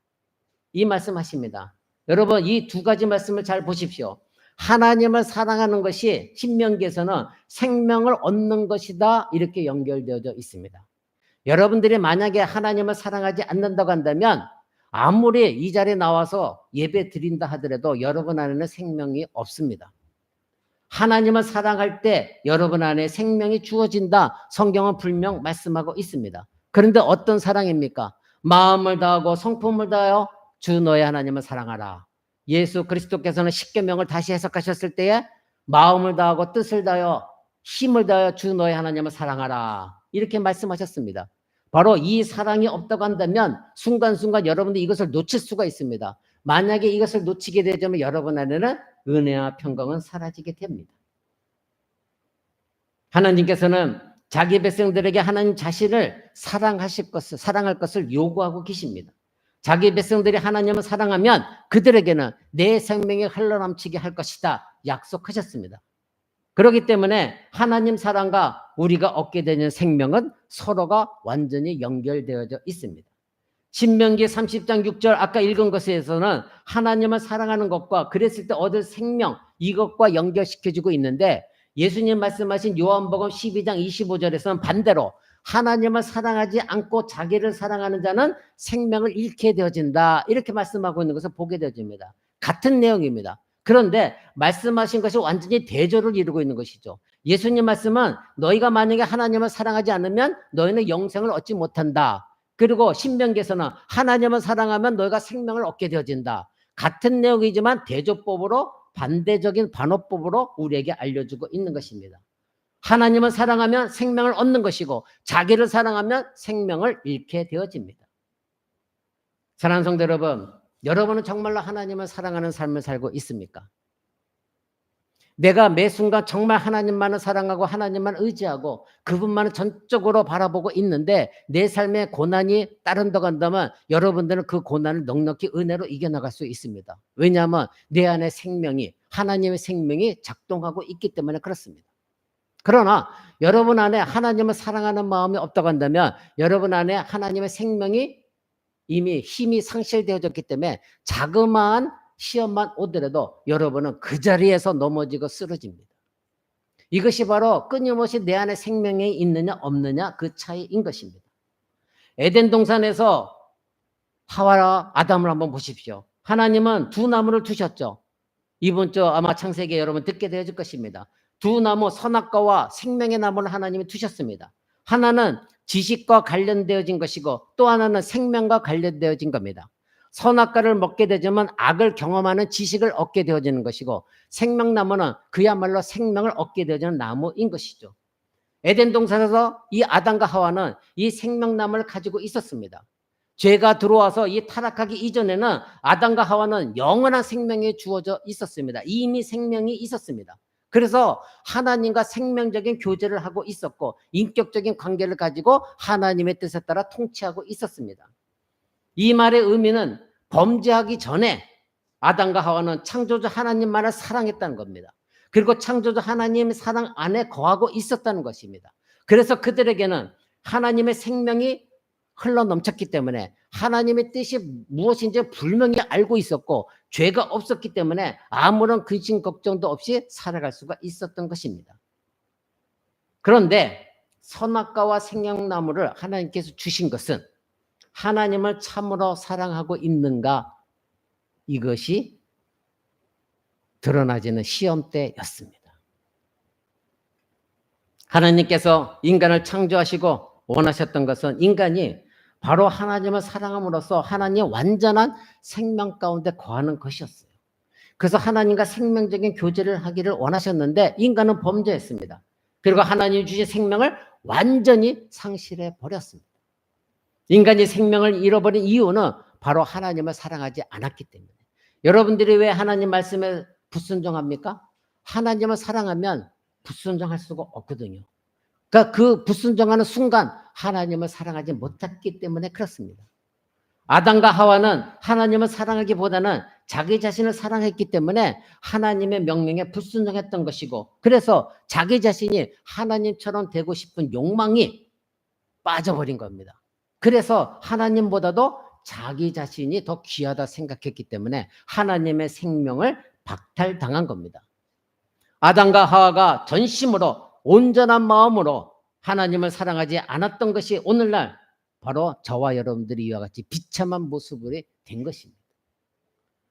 이 말씀하십니다. 여러분 이 두 가지 말씀을 잘 보십시오. 하나님을 사랑하는 것이 신명기에서는 생명을 얻는 것이다 이렇게 연결되어져 있습니다. 여러분들이 만약에 하나님을 사랑하지 않는다고 한다면 아무리 이 자리에 나와서 예배 드린다 하더라도 여러분 안에는 생명이 없습니다. 하나님을 사랑할 때 여러분 안에 생명이 주어진다. 성경은 분명 말씀하고 있습니다. 그런데 어떤 사랑입니까? 마음을 다하고 성품을 다하여 주 너의 하나님을 사랑하라. 예수 그리스도께서는 십계명을 다시 해석하셨을 때에 마음을 다하고 뜻을 다하여 힘을 다하여 주 너의 하나님을 사랑하라. 이렇게 말씀하셨습니다. 바로 이 사랑이 없다고 한다면 순간순간 여러분들이 이것을 놓칠 수가 있습니다. 만약에 이것을 놓치게 되면 여러분 안에는 은혜와 평강은 사라지게 됩니다. 하나님께서는 자기 백성들에게 하나님 자신을 사랑할 것을 요구하고 계십니다. 자기 백성들이 하나님을 사랑하면 그들에게는 내 생명이 흘러넘치게 할 것이다 약속하셨습니다. 그렇기 때문에 하나님 사랑과 우리가 얻게 되는 생명은 서로가 완전히 연결되어져 있습니다. 신명기 30장 6절 아까 읽은 것에서는 하나님을 사랑하는 것과 그랬을 때 얻을 생명 이것과 연결시켜주고 있는데 예수님 말씀하신 요한복음 12장 25절에서는 반대로 하나님을 사랑하지 않고 자기를 사랑하는 자는 생명을 잃게 되어진다 이렇게 말씀하고 있는 것을 보게 되어집니다. 같은 내용입니다. 그런데 말씀하신 것이 완전히 대조를 이루고 있는 것이죠. 예수님 말씀은 너희가 만약에 하나님을 사랑하지 않으면 너희는 영생을 얻지 못한다. 그리고 신명기에서는 하나님을 사랑하면 너희가 생명을 얻게 되어진다. 같은 내용이지만 대조법으로 반대적인 반어법으로 우리에게 알려주고 있는 것입니다. 하나님을 사랑하면 생명을 얻는 것이고 자기를 사랑하면 생명을 잃게 되어집니다. 사랑하는 성도 여러분, 여러분은 정말로 하나님을 사랑하는 삶을 살고 있습니까? 내가 매 순간 정말 하나님만을 사랑하고 하나님만 의지하고 그분만을 전적으로 바라보고 있는데 내 삶에 고난이 따른다고 한다면 여러분들은 그 고난을 넉넉히 은혜로 이겨나갈 수 있습니다. 왜냐하면 내 안에 생명이 하나님의 생명이 작동하고 있기 때문에 그렇습니다. 그러나 여러분 안에 하나님을 사랑하는 마음이 없다고 한다면 여러분 안에 하나님의 생명이 이미 힘이 상실되어졌기 때문에 자그마한 시험만 오더라도 여러분은 그 자리에서 넘어지고 쓰러집니다. 이것이 바로 끊임없이 내 안에 생명이 있느냐 없느냐 그 차이인 것입니다. 에덴 동산에서 하와와 아담을 한번 보십시오. 하나님은 두 나무를 두셨죠. 이번 주 아마 창세기에 여러분 듣게 되어질 것입니다. 두 나무 선악과와 생명의 나무를 하나님이 두셨습니다. 하나는 지식과 관련되어진 것이고 또 하나는 생명과 관련되어진 겁니다. 선악과를 먹게 되면 악을 경험하는 지식을 얻게 되어지는 것이고 생명나무는 그야말로 생명을 얻게 되어지는 나무인 것이죠. 에덴 동산에서 이 아담과 하와는 이 생명나무를 가지고 있었습니다. 죄가 들어와서 이 타락하기 이전에는 아담과 하와는 영원한 생명이 주어져 있었습니다. 이미 생명이 있었습니다. 그래서 하나님과 생명적인 교제를 하고 있었고 인격적인 관계를 가지고 하나님의 뜻에 따라 통치하고 있었습니다. 이 말의 의미는 범죄하기 전에 아담과 하와는 창조주 하나님만을 사랑했다는 겁니다. 그리고 창조주 하나님의 사랑 안에 거하고 있었다는 것입니다. 그래서 그들에게는 하나님의 생명이 흘러넘쳤기 때문에 하나님의 뜻이 무엇인지 분명히 알고 있었고 죄가 없었기 때문에 아무런 근심 걱정도 없이 살아갈 수가 있었던 것입니다. 그런데 선악과와 생명나무를 하나님께서 주신 것은 하나님을 참으로 사랑하고 있는가 이것이 드러나지는 시험 때였습니다. 하나님께서 인간을 창조하시고 원하셨던 것은 인간이 바로 하나님을 사랑함으로써 하나님의 완전한 생명 가운데 거하는 것이었어요. 그래서 하나님과 생명적인 교제를 하기를 원하셨는데 인간은 범죄했습니다. 그리고 하나님이 주신 생명을 완전히 상실해 버렸습니다. 인간이 생명을 잃어버린 이유는 바로 하나님을 사랑하지 않았기 때문에. 여러분들이 왜 하나님 말씀에 불순종합니까? 하나님을 사랑하면 불순종할 수가 없거든요. 그러니까 그 불순종하는 순간 하나님을 사랑하지 못했기 때문에 그렇습니다. 아담과 하와는 하나님을 사랑하기보다는 자기 자신을 사랑했기 때문에 하나님의 명령에 불순종했던 것이고, 그래서 자기 자신이 하나님처럼 되고 싶은 욕망이 빠져버린 겁니다. 그래서 하나님보다도 자기 자신이 더 귀하다 생각했기 때문에 하나님의 생명을 박탈당한 겁니다. 아담과 하와가 전심으로 온전한 마음으로 하나님을 사랑하지 않았던 것이 오늘날 바로 저와 여러분들이 이와 같이 비참한 모습으로 된 것입니다.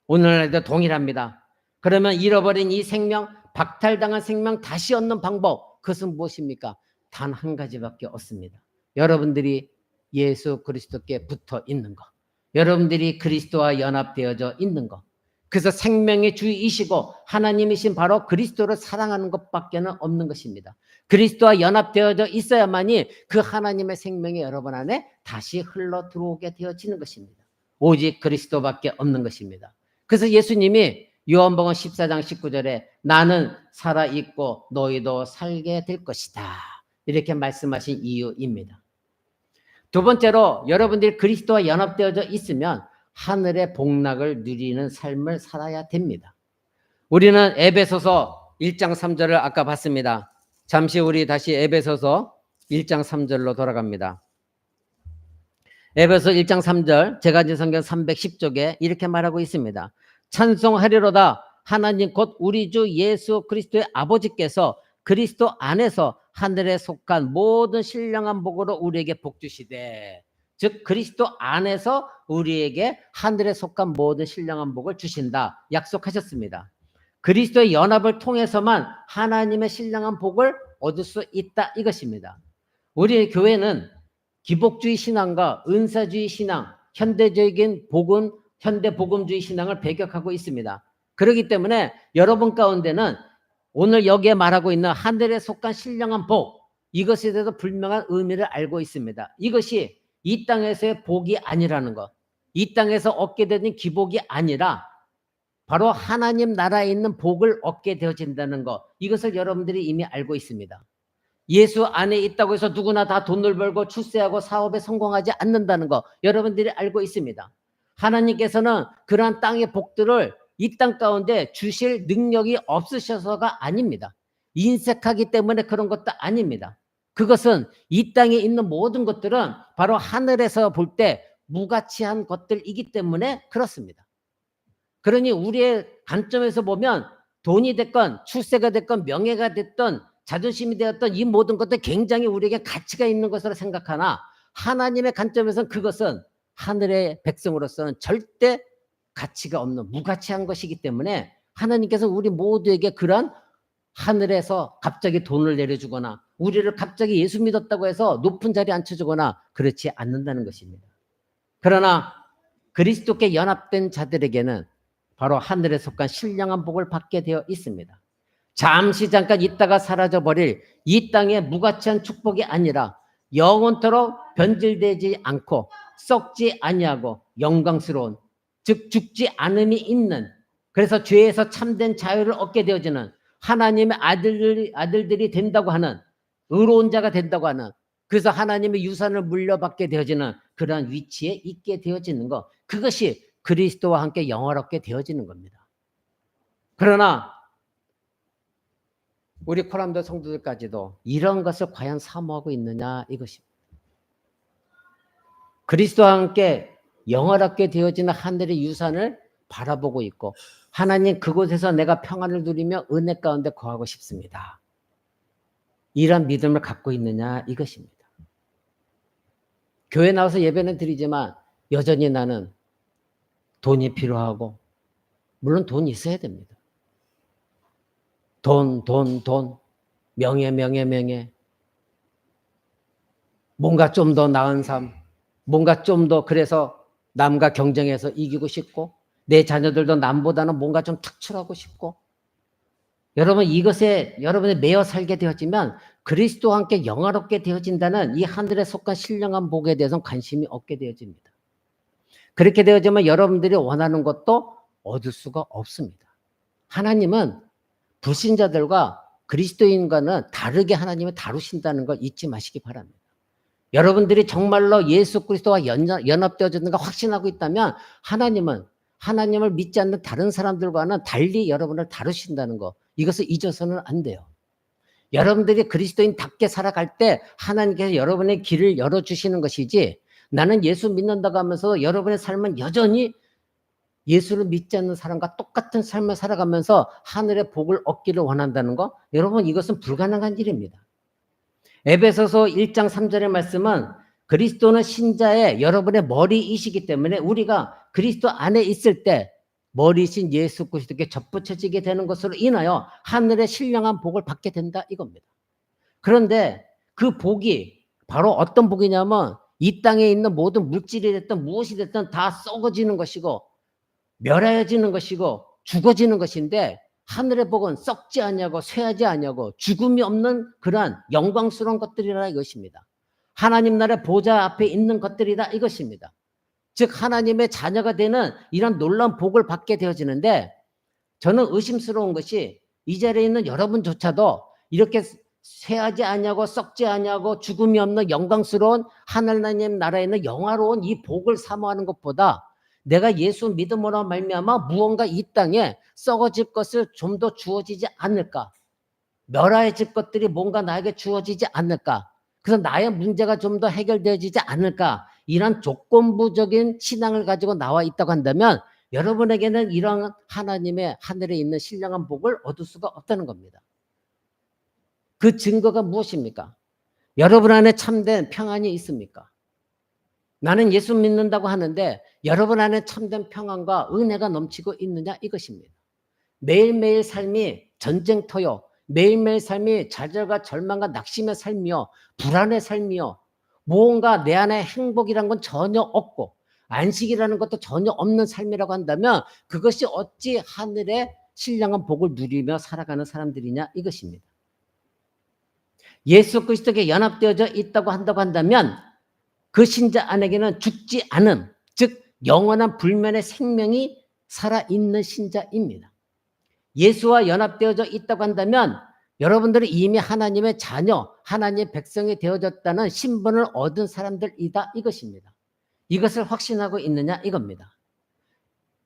오늘날도 동일합니다. 그러면 잃어버린 이 생명, 박탈당한 생명 다시 얻는 방법, 그것은 무엇입니까? 단 한 가지밖에 없습니다. 여러분들이 예수 그리스도께 붙어 있는 것, 여러분들이 그리스도와 연합되어져 있는 것, 그래서 생명의 주이시고 하나님이신 바로 그리스도를 사랑하는 것밖에 없는 것입니다. 그리스도와 연합되어져 있어야만이 그 하나님의 생명이 여러분 안에 다시 흘러 들어오게 되어지는 것입니다. 오직 그리스도밖에 없는 것입니다. 그래서 예수님이 요한복음 14장 19절에 나는 살아있고 너희도 살게 될 것이다, 이렇게 말씀하신 이유입니다. 두 번째로, 여러분들이 그리스도와 연합되어져 있으면 하늘의 복락을 누리는 삶을 살아야 됩니다. 우리는 에베소서 1장 3절을 아까 봤습니다. 잠시 우리 다시 에베소서 1장 3절로 돌아갑니다. 에베소 1장 3절, 제가 진 성경 310쪽에 이렇게 말하고 있습니다. 찬송하리로다 하나님 곧 우리 주 예수 그리스도의 아버지께서 그리스도 안에서 하늘에 속한 모든 신령한 복으로 우리에게 복 주시되, 즉 그리스도 안에서 우리에게 하늘에 속한 모든 신령한 복을 주신다 약속하셨습니다. 그리스도의 연합을 통해서만 하나님의 신령한 복을 얻을 수 있다, 이것입니다. 우리의 교회는 기복주의 신앙과 은사주의 신앙, 현대적인 복음, 현대 복음주의 신앙을 배격하고 있습니다. 그렇기 때문에 여러분 가운데는 오늘 여기에 말하고 있는 하늘에 속한 신령한 복, 이것에 대해서 분명한 의미를 알고 있습니다. 이것이 이 땅에서의 복이 아니라는 것, 이 땅에서 얻게 되는 기복이 아니라 바로 하나님 나라에 있는 복을 얻게 되어진다는 것, 이것을 여러분들이 이미 알고 있습니다. 예수 안에 있다고 해서 누구나 다 돈을 벌고 출세하고 사업에 성공하지 않는다는 것, 여러분들이 알고 있습니다. 하나님께서는 그러한 땅의 복들을 이 땅 가운데 주실 능력이 없으셔서가 아닙니다. 인색하기 때문에 그런 것도 아닙니다. 그것은 이 땅에 있는 모든 것들은 바로 하늘에서 볼 때 무가치한 것들이기 때문에 그렇습니다. 그러니 우리의 관점에서 보면 돈이 됐건 출세가 됐건 명예가 됐던 자존심이 되었던 이 모든 것들 굉장히 우리에게 가치가 있는 것으로 생각하나, 하나님의 관점에서는 그것은 하늘의 백성으로서는 절대 가치가 없는 무가치한 것이기 때문에 하나님께서 우리 모두에게 그런 하늘에서 갑자기 돈을 내려주거나 우리를 갑자기 예수 믿었다고 해서 높은 자리에 앉혀주거나 그렇지 않는다는 것입니다. 그러나 그리스도께 연합된 자들에게는 바로 하늘에 속한 신령한 복을 받게 되어 있습니다. 잠시 잠깐 있다가 사라져버릴 이 땅의 무가치한 축복이 아니라 영원토록 변질되지 않고 썩지 아니하고 영광스러운, 즉 죽지 않음이 있는, 그래서 죄에서 참된 자유를 얻게 되어지는 하나님의 아들들이 된다고 하는, 의로운 자가 된다고 하는, 그래서 하나님의 유산을 물려받게 되어지는 그러한 위치에 있게 되어지는 것, 그것이 그리스도와 함께 영화롭게 되어지는 겁니다. 그러나 우리 코람도 성도들까지도 이런 것을 과연 사모하고 있느냐, 이것입니다. 그리스도와 함께 영원하게 되어지는 하늘의 유산을 바라보고 있고, 하나님 그곳에서 내가 평안을 누리며 은혜 가운데 거하고 싶습니다, 이런 믿음을 갖고 있느냐, 이것입니다. 교회 나와서 예배는 드리지만 여전히 나는 돈이 필요하고, 물론 돈이 있어야 됩니다. 돈, 명예, 뭔가 좀 더 나은 삶, 뭔가 좀 더, 그래서 남과 경쟁해서 이기고 싶고, 내 자녀들도 남보다는 뭔가 좀 특출하고 싶고, 여러분 이것에 여러분이 매여 살게 되어지면 그리스도와 함께 영화롭게 되어진다는 이 하늘에 속한 신령한 복에 대해서는 관심이 없게 되어집니다. 그렇게 되어지면 여러분들이 원하는 것도 얻을 수가 없습니다. 하나님은 불신자들과 그리스도인과는 다르게 하나님이 다루신다는 걸 잊지 마시기 바랍니다. 여러분들이 정말로 예수 그리스도와 연합되어졌는가 확신하고 있다면 하나님을 믿지 않는 다른 사람들과는 달리 여러분을 다루신다는 거, 이것을 잊어서는 안 돼요. 여러분들이 그리스도인답게 살아갈 때 하나님께서 여러분의 길을 열어주시는 것이지, 나는 예수 믿는다고 하면서 여러분의 삶은 여전히 예수를 믿지 않는 사람과 똑같은 삶을 살아가면서 하늘의 복을 얻기를 원한다는 거, 여러분 이것은 불가능한 일입니다. 에베소서 1장 3절의 말씀은 그리스도는 신자의 여러분의 머리이시기 때문에 우리가 그리스도 안에 있을 때 머리이신 예수 그리스도께 접붙여지게 되는 것으로 인하여 하늘의 신령한 복을 받게 된다 이겁니다. 그런데 그 복이 바로 어떤 복이냐면 이 땅에 있는 모든 물질이 됐든 무엇이 됐든 다 썩어지는 것이고 멸하여지는 것이고 죽어지는 것인데, 하늘의 복은 썩지 아니하고 쇠하지 아니하고 죽음이 없는 그러한 영광스러운 것들이라 이것입니다. 하나님 나라의 보좌 앞에 있는 것들이다 이것입니다. 즉 하나님의 자녀가 되는 이런 놀라운 복을 받게 되어지는데, 저는 의심스러운 것이 이 자리에 있는 여러분조차도 이렇게 쇠하지 아니하고 썩지 아니하고 죽음이 없는 영광스러운 하나님 나라에 있는 영화로운 이 복을 사모하는 것보다 내가 예수 믿음으로 말미암아 무언가 이 땅에 썩어질 것을 좀 더 주어지지 않을까, 멸하여질 것들이 뭔가 나에게 주어지지 않을까, 그래서 나의 문제가 좀 더 해결되어지지 않을까, 이런 조건부적인 신앙을 가지고 나와 있다고 한다면 여러분에게는 이런 하나님의 하늘에 있는 신령한 복을 얻을 수가 없다는 겁니다. 그 증거가 무엇입니까? 여러분 안에 참된 평안이 있습니까? 나는 예수 믿는다고 하는데 여러분 안에 참된 평안과 은혜가 넘치고 있느냐 이것입니다. 매일매일 삶이 전쟁터요, 매일매일 삶이 좌절과 절망과 낙심의 삶이요, 불안의 삶이요, 무언가 내 안에 행복이란 건 전혀 없고 안식이라는 것도 전혀 없는 삶이라고 한다면 그것이 어찌 하늘의 신령한 복을 누리며 살아가는 사람들이냐 이것입니다. 예수 그리스도께 연합되어져 있다고 한다면 그 신자 안에게는 죽지 않음, 즉 영원한 불면의 생명이 살아있는 신자입니다. 예수와 연합되어져 있다고 한다면 여러분들은 이미 하나님의 자녀, 하나님의 백성이 되어졌다는 신분을 얻은 사람들이다 이것입니다. 이것을 확신하고 있느냐 이겁니다.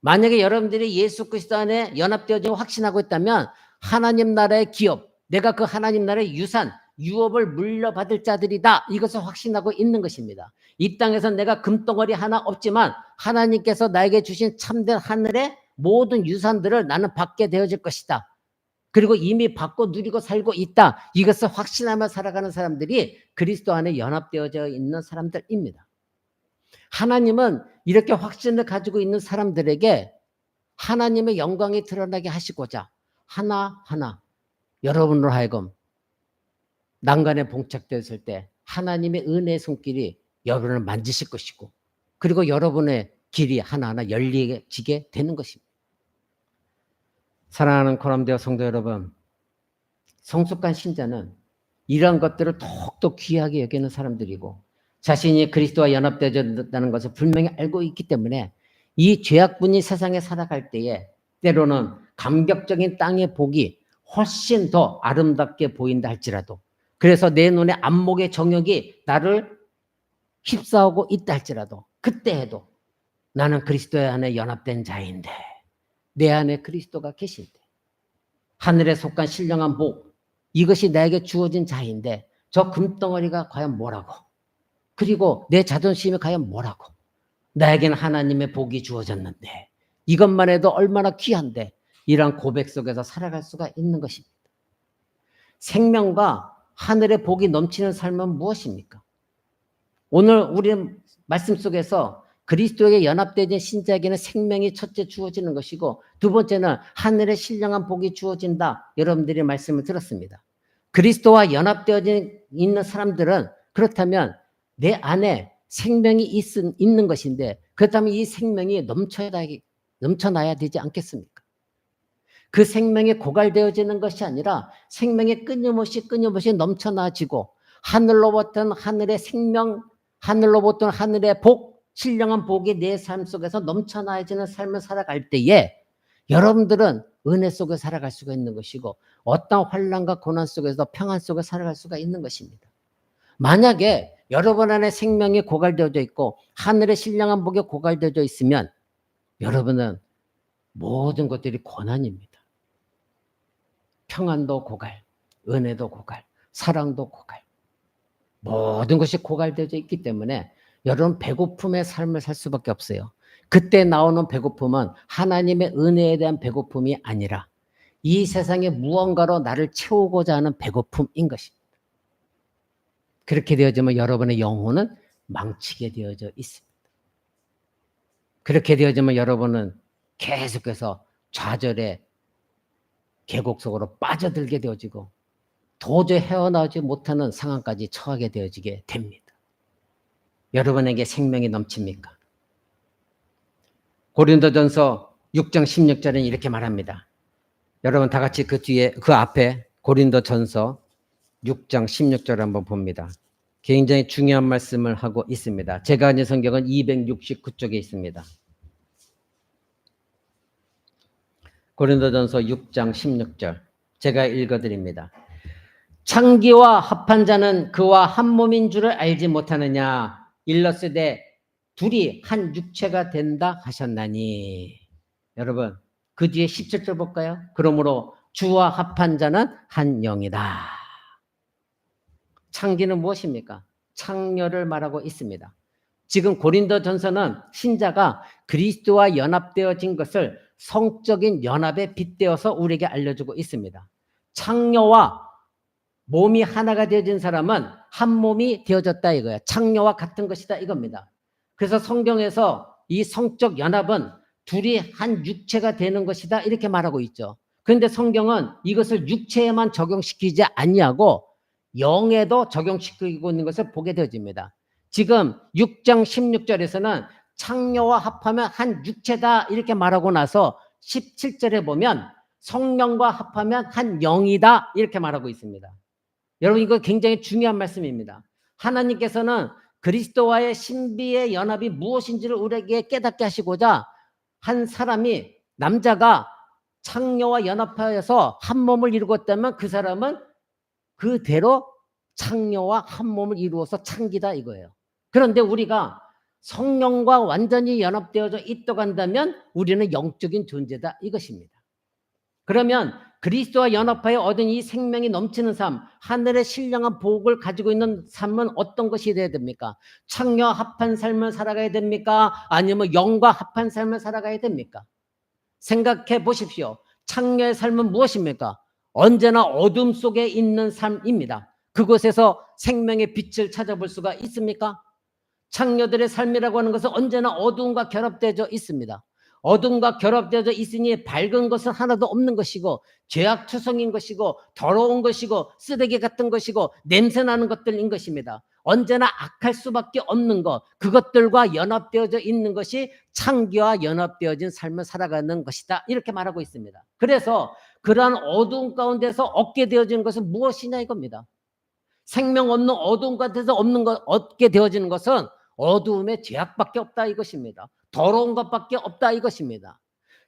만약에 여러분들이 예수 그리스도 안에 연합되어져 확신하고 있다면 하나님 나라의 기업, 내가 그 하나님 나라의 유산, 유업을 물려받을 자들이다 이것을 확신하고 있는 것입니다. 이 땅에서 내가 금덩어리 하나 없지만 하나님께서 나에게 주신 참된 하늘의 모든 유산들을 나는 받게 되어질 것이다. 그리고 이미 받고 누리고 살고 있다. 이것을 확신하며 살아가는 사람들이 그리스도 안에 연합되어져 있는 사람들입니다. 하나님은 이렇게 확신을 가지고 있는 사람들에게 하나님의 영광이 드러나게 하시고자 하나하나 여러분으로 하여금 난간에 봉착되었을 때 하나님의 은혜의 손길이 여러분을 만지실 것이고, 그리고 여러분의 길이 하나하나 열리게 되는 것입니다. 사랑하는 코람데오 성도 여러분, 성숙한 신자는 이러한 것들을 더욱더 귀하게 여기는 사람들이고 자신이 그리스도와 연합되어졌다는 것을 분명히 알고 있기 때문에 이 죄악분이 세상에 살아갈 때에 때로는 감격적인 땅의 복이 훨씬 더 아름답게 보인다 할지라도, 그래서 내 눈에 안목의 정욕이 나를 휩싸오고 있다 할지라도 그때에도 나는 그리스도 안에 연합된 자인데, 내 안에 그리스도가 계신데, 하늘에 속한 신령한 복, 이것이 나에게 주어진 자인데 저 금덩어리가 과연 뭐라고, 그리고 내 자존심이 과연 뭐라고, 나에게는 하나님의 복이 주어졌는데 이것만 해도 얼마나 귀한데, 이런 고백 속에서 살아갈 수가 있는 것입니다. 생명과 하늘의 복이 넘치는 삶은 무엇입니까? 오늘 우리 말씀 속에서 그리스도에게 연합되어진 신자에게는 생명이 첫째 주어지는 것이고, 두 번째는 하늘의 신령한 복이 주어진다. 여러분들이 말씀을 들었습니다. 그리스도와 연합되어져 있는 사람들은 그렇다면 내 안에 생명이 있는 것인데, 그렇다면 이 생명이 넘쳐나야 되지 않겠습니까? 그 생명이 고갈되어지는 것이 아니라 생명이 끊임없이 넘쳐나지고 하늘로부터 하늘의 생명, 하늘로부터 하늘의 복, 신령한 복이 내 삶 속에서 넘쳐나지는 삶을 살아갈 때에 여러분들은 은혜 속에 살아갈 수가 있는 것이고 어떤 환난과 고난 속에서 평안 속에 살아갈 수가 있는 것입니다. 만약에 여러분 안에 생명이 고갈되어져 있고 하늘의 신령한 복이 고갈되어져 있으면 여러분은 모든 것들이 고난입니다. 평안도 고갈, 은혜도 고갈, 사랑도 고갈, 모든 것이 고갈되어져 있기 때문에 여러분 배고픔의 삶을 살 수밖에 없어요. 그때 나오는 배고픔은 하나님의 은혜에 대한 배고픔이 아니라 이 세상의 무언가로 나를 채우고자 하는 배고픔인 것입니다. 그렇게 되어지면 여러분의 영혼은 망치게 되어져 있습니다. 그렇게 되어지면 여러분은 계속해서 좌절의 계곡 속으로 빠져들게 되어지고 도저히 헤어나오지 못하는 상황까지 처하게 되어지게 됩니다. 여러분에게 생명이 넘칩니까? 고린도전서 6장 16절은 이렇게 말합니다. 여러분 다 같이 그 뒤에 그 앞에 고린도전서 6장 16절 한번 봅니다. 굉장히 중요한 말씀을 하고 있습니다. 제가 가진 성경은 269쪽에 있습니다. 고린도전서 6장 16절 제가 읽어드립니다. 창기와 합한 자는 그와 한 몸인 줄을 알지 못하느냐. 일러스되 둘이 한 육체가 된다 하셨나니. 여러분 그 뒤에 17절 볼까요? 그러므로 주와 합한 자는 한 영이다. 창기는 무엇입니까? 창녀를 말하고 있습니다. 지금 고린도전서는 신자가 그리스도와 연합되어진 것을 성적인 연합에 빗대어서 우리에게 알려주고 있습니다. 창녀와 몸이 하나가 되어진 사람은 한 몸이 되어졌다 이거야. 창녀와 같은 것이다 이겁니다. 그래서 성경에서 이 성적 연합은 둘이 한 육체가 되는 것이다 이렇게 말하고 있죠. 그런데 성경은 이것을 육체에만 적용시키지 아니하고 영에도 적용시키고 있는 것을 보게 되어집니다. 지금 6장 16절에서는 창녀와 합하면 한 육체다 이렇게 말하고 나서 17절에 보면 성령과 합하면 한 영이다 이렇게 말하고 있습니다. 여러분 이거 굉장히 중요한 말씀입니다. 하나님께서는 그리스도와의 신비의 연합이 무엇인지를 우리에게 깨닫게 하시고자 한 사람이 남자가 창녀와 연합하여서 한 몸을 이루었다면 그 사람은 그대로 창녀와 한 몸을 이루어서 창기다 이거예요. 그런데 우리가 성령과 완전히 연합되어져 있다고 한다면 우리는 영적인 존재다 이것입니다. 그러면 그리스도와 연합하여 얻은 이 생명이 넘치는 삶, 하늘의 신령한 복을 가지고 있는 삶은 어떤 것이 되어야 됩니까? 창녀와 합한 삶을 살아가야 됩니까? 아니면 영과 합한 삶을 살아가야 됩니까? 생각해 보십시오. 창녀의 삶은 무엇입니까? 언제나 어둠 속에 있는 삶입니다. 그곳에서 생명의 빛을 찾아볼 수가 있습니까? 창녀들의 삶이라고 하는 것은 언제나 어둠과 결합되어 있습니다. 어둠과 결합되어 있으니 밝은 것은 하나도 없는 것이고 죄악투성인 것이고 더러운 것이고 쓰레기 같은 것이고 냄새나는 것들인 것입니다. 언제나 악할 수밖에 없는 것, 그것들과 연합되어져 있는 것이 창기와 연합되어진 삶을 살아가는 것이다 이렇게 말하고 있습니다. 그래서 그러한 어두운 가운데서 얻게 되어지는 것은 무엇이냐 이겁니다. 생명 없는 어두운 가운데서 얻게 되어지는 것은 어두움의 죄악밖에 없다 이것입니다. 더러운 것밖에 없다 이것입니다.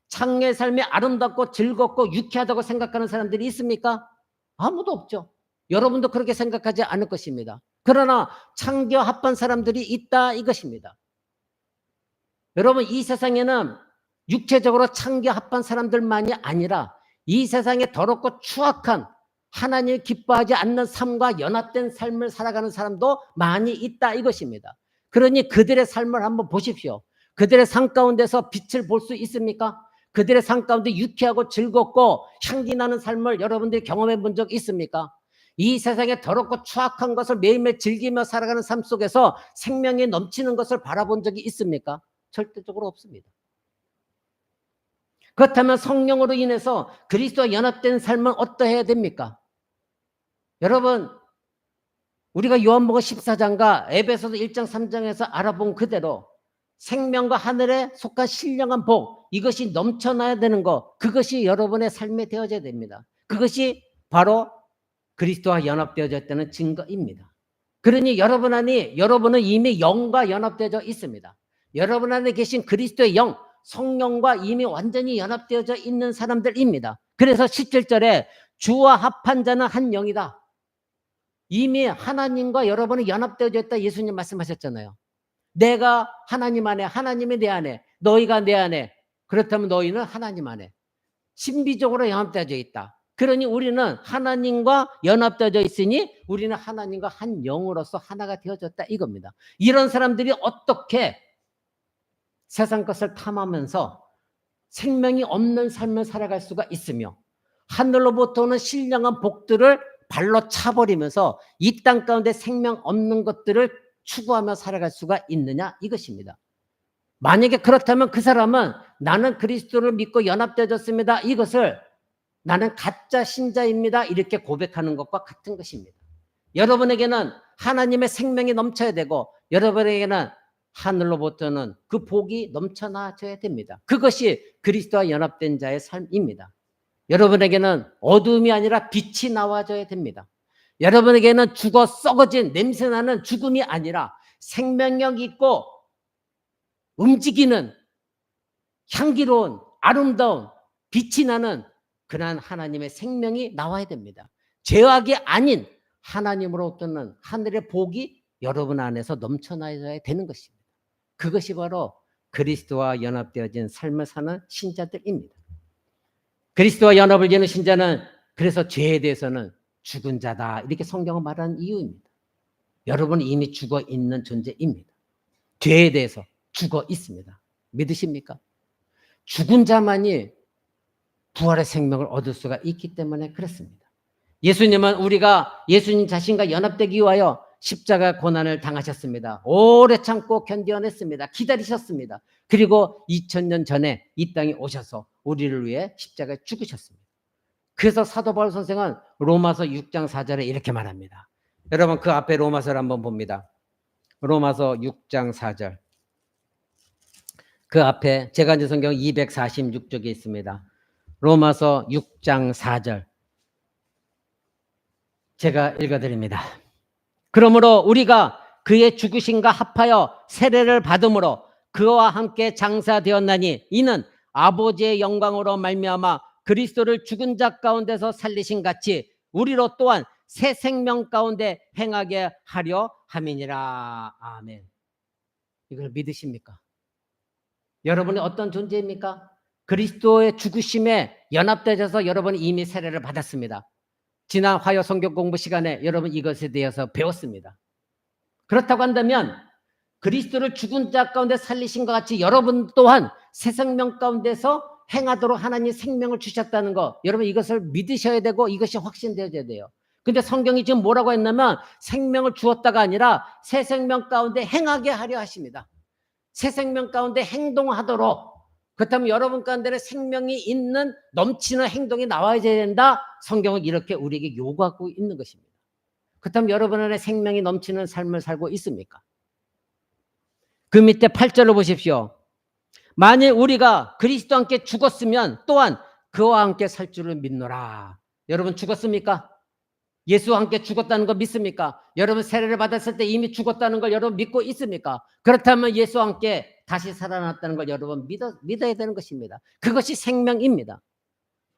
창녀의 삶이 아름답고 즐겁고 유쾌하다고 생각하는 사람들이 있습니까? 아무도 없죠. 여러분도 그렇게 생각하지 않을 것입니다. 그러나 창기와 합한 사람들이 있다 이것입니다. 여러분 이 세상에는 육체적으로 창기와 합한 사람들만이 아니라 이 세상에 더럽고 추악한 하나님을 기뻐하지 않는 삶과 연합된 삶을 살아가는 사람도 많이 있다 이것입니다. 그러니 그들의 삶을 한번 보십시오. 그들의 삶 가운데서 빛을 볼 수 있습니까? 그들의 삶 가운데 유쾌하고 즐겁고 향기 나는 삶을 여러분들이 경험해 본 적 있습니까? 이 세상에 더럽고 추악한 것을 매일매일 즐기며 살아가는 삶 속에서 생명이 넘치는 것을 바라본 적이 있습니까? 절대적으로 없습니다. 그렇다면 성령으로 인해서 그리스도와 연합된 삶은 어떠해야 됩니까? 여러분 우리가 요한복음 14장과 에베소서 1장 3장에서 알아본 그대로 생명과 하늘에 속한 신령한 복, 이것이 넘쳐나야 되는 것, 그것이 여러분의 삶에 되어져야 됩니다. 그것이 바로 그리스도와 연합되어졌다는 증거입니다. 그러니 여러분은 이미 영과 연합되어져 있습니다. 여러분 안에 계신 그리스도의 영, 성령과 이미 완전히 연합되어져 있는 사람들입니다. 그래서 17절에 주와 합한 자는 한 영이다. 이미 하나님과 여러분은 연합되어져 있다 예수님 말씀하셨잖아요. 내가 하나님 안에, 하나님이 내 안에, 너희가 내 안에, 그렇다면 너희는 하나님 안에 신비적으로 연합되어져 있다. 그러니 우리는 하나님과 연합되어져 있으니 우리는 하나님과 한 영으로서 하나가 되어졌다 이겁니다. 이런 사람들이 어떻게 세상 것을 탐하면서 생명이 없는 삶을 살아갈 수가 있으며 하늘로부터 오는 신령한 복들을 발로 차버리면서 이 땅 가운데 생명 없는 것들을 추구하며 살아갈 수가 있느냐 이것입니다. 만약에 그렇다면 그 사람은 나는 그리스도를 믿고 연합되어졌습니다. 이것을 나는 가짜 신자입니다. 이렇게 고백하는 것과 같은 것입니다. 여러분에게는 하나님의 생명이 넘쳐야 되고 여러분에게는 하늘로부터는 그 복이 넘쳐나줘야 됩니다. 그것이 그리스도와 연합된 자의 삶입니다. 여러분에게는 어둠이 아니라 빛이 나와줘야 됩니다. 여러분에게는 죽어 썩어진 냄새나는 죽음이 아니라 생명력 있고 움직이는 향기로운 아름다운 빛이 나는 그러한 하나님의 생명이 나와야 됩니다. 죄악이 아닌 하나님으로부터는 하늘의 복이 여러분 안에서 넘쳐나야 되는 것입니다. 그것이 바로 그리스도와 연합되어진 삶을 사는 신자들입니다. 그리스도와 연합을 지는 신자는 그래서 죄에 대해서는 죽은 자다 이렇게 성경은 말하는 이유입니다. 여러분은 이미 죽어 있는 존재입니다. 죄에 대해서 죽어 있습니다. 믿으십니까? 죽은 자만이 부활의 생명을 얻을 수가 있기 때문에 그렇습니다. 예수님은 우리가 예수님 자신과 연합되기 위하여 십자가 고난을 당하셨습니다. 오래 참고 견뎌냈습니다. 기다리셨습니다. 그리고 2000년 전에 이 땅에 오셔서 우리를 위해 십자가에 죽으셨습니다. 그래서 사도 바울 선생은 로마서 6장 4절에 이렇게 말합니다. 여러분 그 앞에 로마서를 한번 봅니다. 로마서 6장 4절. 그 앞에 제가 이제 성경 246쪽에 있습니다. 로마서 6장 4절. 제가 읽어드립니다. 그러므로 우리가 그의 죽으심과 합하여 세례를 받음으로 그와 함께 장사되었나니 이는 아버지의 영광으로 말미암아 그리스도를 죽은 자 가운데서 살리신 같이 우리로 또한 새 생명 가운데 행하게 하려 함이니라. 아멘. 이걸 믿으십니까? 여러분이 어떤 존재입니까? 그리스도의 죽으심에 연합되어서 여러분이 이미 세례를 받았습니다. 지난 화요 성경 공부 시간에 여러분 이것에 대해서 배웠습니다. 그렇다고 한다면 그리스도를 죽은 자 가운데 살리신 것 같이 여러분 또한 새 생명 가운데서 행하도록 하나님 생명을 주셨다는 거 여러분 이것을 믿으셔야 되고 이것이 확신되어야 돼요. 근데 성경이 지금 뭐라고 했냐면 생명을 주었다가 아니라 새 생명 가운데 행하게 하려 하십니다. 새 생명 가운데 행동하도록. 그렇다면 여러분 가운데 생명이 있는 넘치는 행동이 나와야 된다. 성경은 이렇게 우리에게 요구하고 있는 것입니다. 그렇다면 여러분 안에 생명이 넘치는 삶을 살고 있습니까? 그 밑에 8절을 보십시오. 만일 우리가 그리스도와 함께 죽었으면 또한 그와 함께 살 줄을 믿노라. 여러분 죽었습니까? 예수와 함께 죽었다는 거 믿습니까? 여러분 세례를 받았을 때 이미 죽었다는 걸 여러분 믿고 있습니까? 그렇다면 예수와 함께 다시 살아났다는 걸 여러분 믿어야 되는 것입니다. 그것이 생명입니다.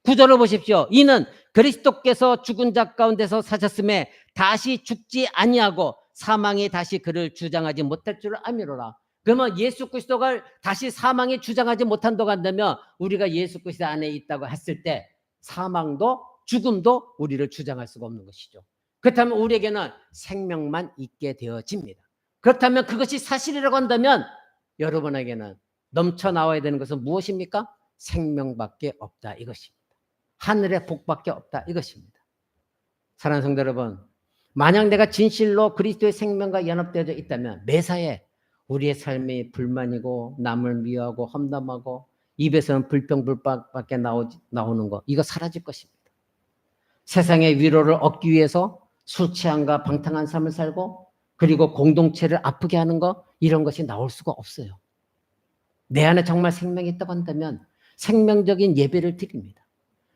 9절을 보십시오. 이는 그리스도께서 죽은 자 가운데서 사셨음에 다시 죽지 아니하고 사망이 다시 그를 주장하지 못할 줄을 아미로라. 그러면 예수 그리스도가 다시 사망이 주장하지 못한다고 한다면 우리가 예수 그리스도 안에 있다고 했을 때 사망도 죽음도 우리를 주장할 수가 없는 것이죠. 그렇다면 우리에게는 생명만 있게 되어집니다. 그렇다면 그것이 사실이라고 한다면 여러분에게는 넘쳐나와야 되는 것은 무엇입니까? 생명밖에 없다 이것입니다. 하늘의 복밖에 없다 이것입니다. 사랑하는 성도 여러분, 만약 내가 진실로 그리스도의 생명과 연합되어져 있다면 매사에 우리의 삶이 불만이고 남을 미워하고 험담하고 입에서는 불평불박밖에 나오는 거 이거 사라질 것입니다. 세상의 위로를 얻기 위해서 술 취함과 방탕한 삶을 살고 그리고 공동체를 아프게 하는 거 이런 것이 나올 수가 없어요. 내 안에 정말 생명이 있다고 한다면 생명적인 예배를 드립니다.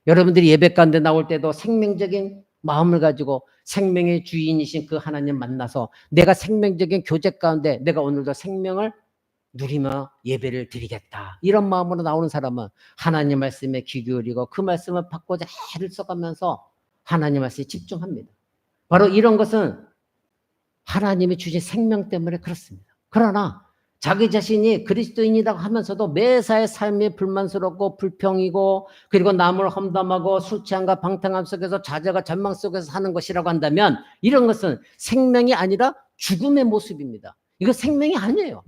여러분들이 예배 가운데 나올 때도 생명적인 마음을 가지고 생명의 주인이신 그 하나님 만나서 내가 생명적인 교제 가운데 내가 오늘도 생명을 누리며 예배를 드리겠다. 이런 마음으로 나오는 사람은 하나님 말씀에 귀 기울이고 그 말씀을 받고자 애를 써가면서 하나님 말씀에 집중합니다. 바로 이런 것은 하나님이 주신 생명 때문에 그렇습니다. 그러나 자기 자신이 그리스도인이라고 하면서도 매사의 삶이 불만스럽고 불평이고 그리고 남을 험담하고 술 취함과 방탕함 속에서 좌절과 전망 속에서 사는 것이라고 한다면 이런 것은 생명이 아니라 죽음의 모습입니다. 이거 생명이 아니에요.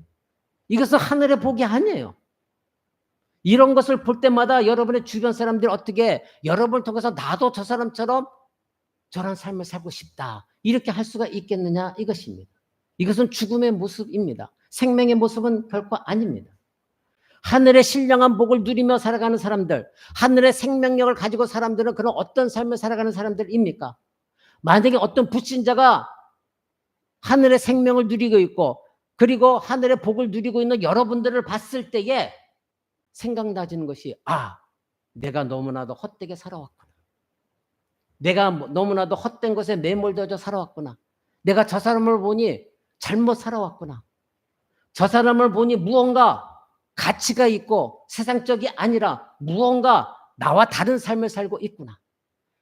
이것은 하늘의 복이 아니에요. 이런 것을 볼 때마다 여러분의 주변 사람들이 어떻게 여러분을 통해서 나도 저 사람처럼 저런 삶을 살고 싶다 이렇게 할 수가 있겠느냐 이것입니다. 이것은 죽음의 모습입니다. 생명의 모습은 결코 아닙니다. 하늘의 신령한 복을 누리며 살아가는 사람들, 하늘의 생명력을 가지고 사람들은 그런 어떤 삶을 살아가는 사람들입니까? 만약에 어떤 불신자가 하늘의 생명을 누리고 있고 그리고 하늘의 복을 누리고 있는 여러분들을 봤을 때에 생각나지는 것이 내가 너무나도 헛되게 살아왔구나. 내가 너무나도 헛된 것에 매몰되어져 살아왔구나. 내가 저 사람을 보니 잘못 살아왔구나. 저 사람을 보니 무언가 가치가 있고 세상적이 아니라 무언가 나와 다른 삶을 살고 있구나.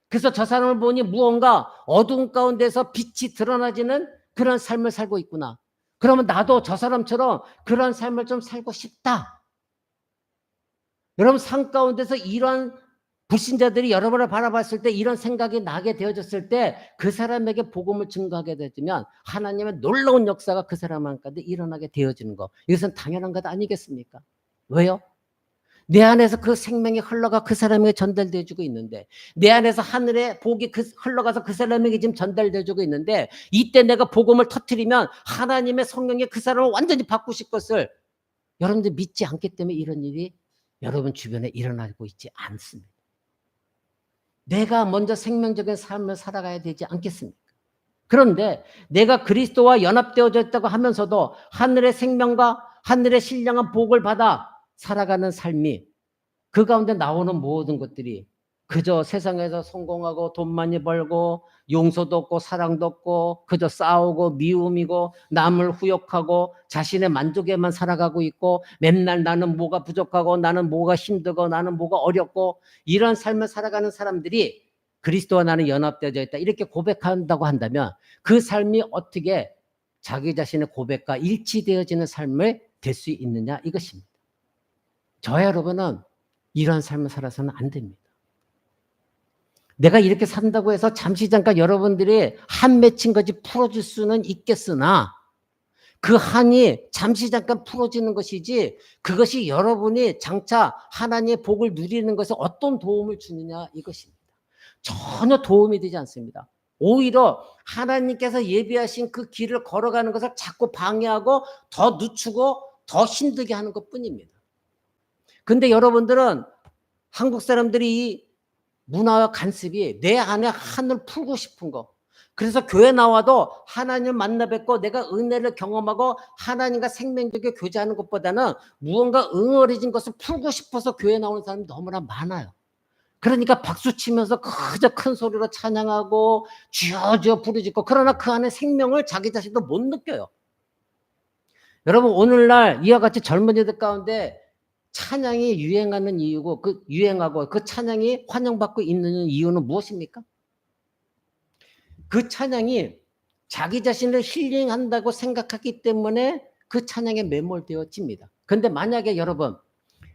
그래서 저 사람을 보니 무언가 어두운 가운데서 빛이 드러나지는 그런 삶을 살고 있구나. 그러면 나도 저 사람처럼 그런 삶을 좀 살고 싶다. 여러분 삶 가운데서 이런 불신자들이 여러분을 바라봤을 때 이런 생각이 나게 되어졌을 때 그 사람에게 복음을 증거하게 되면 하나님의 놀라운 역사가 그 사람 가운데 일어나게 되어지는 거. 이것은 당연한 것 아니겠습니까? 왜요? 내 안에서 그 생명이 흘러가 그 사람에게 전달되어 주고 있는데 내 안에서 하늘의 복이 흘러가서 그 사람에게 지금 전달되어 주고 있는데 이때 내가 복음을 터뜨리면 하나님의 성령이 그 사람을 완전히 바꾸실 것을 여러분들 믿지 않기 때문에 이런 일이 여러분 주변에 일어나고 있지 않습니다. 내가 먼저 생명적인 삶을 살아가야 되지 않겠습니까? 그런데 내가 그리스도와 연합되어져 있다고 하면서도 하늘의 생명과 하늘의 신령한 복을 받아 살아가는 삶이 그 가운데 나오는 모든 것들이 그저 세상에서 성공하고 돈 많이 벌고 용서도 없고 사랑도 없고 그저 싸우고 미움이고 남을 후욕하고 자신의 만족에만 살아가고 있고 맨날 나는 뭐가 부족하고 나는 뭐가 힘들고 나는 뭐가 어렵고 이런 삶을 살아가는 사람들이 그리스도와 나는 연합되어져 있다 이렇게 고백한다고 한다면 그 삶이 어떻게 자기 자신의 고백과 일치되어지는 삶을 될 수 있느냐 이것입니다. 저와 여러분은 이런 삶을 살아서는 안 됩니다. 내가 이렇게 산다고 해서 잠시 잠깐 여러분들이 한 맺힌 것이 풀어질 수는 있겠으나 그 한이 잠시 잠깐 풀어지는 것이지 그것이 여러분이 장차 하나님의 복을 누리는 것에 어떤 도움을 주느냐 이것입니다. 전혀 도움이 되지 않습니다. 오히려 하나님께서 예비하신 그 길을 걸어가는 것을 자꾸 방해하고 더 늦추고 더 힘들게 하는 것뿐입니다. 근데 여러분들은 한국 사람들이 이 문화와 관습이 내 안에 한을 풀고 싶은 거. 그래서 교회 나와도 하나님을 만나 뵙고 내가 은혜를 경험하고 하나님과 생명적인 교제하는 것보다는 무언가 응어리진 것을 풀고 싶어서 교회 나오는 사람이 너무나 많아요. 그러니까 박수 치면서 그저 큰 소리로 찬양하고 주여 주여 부르짖고 그러나 그 안에 생명을 자기 자신도 못 느껴요. 여러분 오늘날 이와 같이 젊은이들 가운데 찬양이 유행하는 이유고 유행하고 그 찬양이 환영받고 있는 이유는 무엇입니까? 그 찬양이 자기 자신을 힐링한다고 생각하기 때문에 그 찬양에 매몰되어집니다. 그런데 만약에 여러분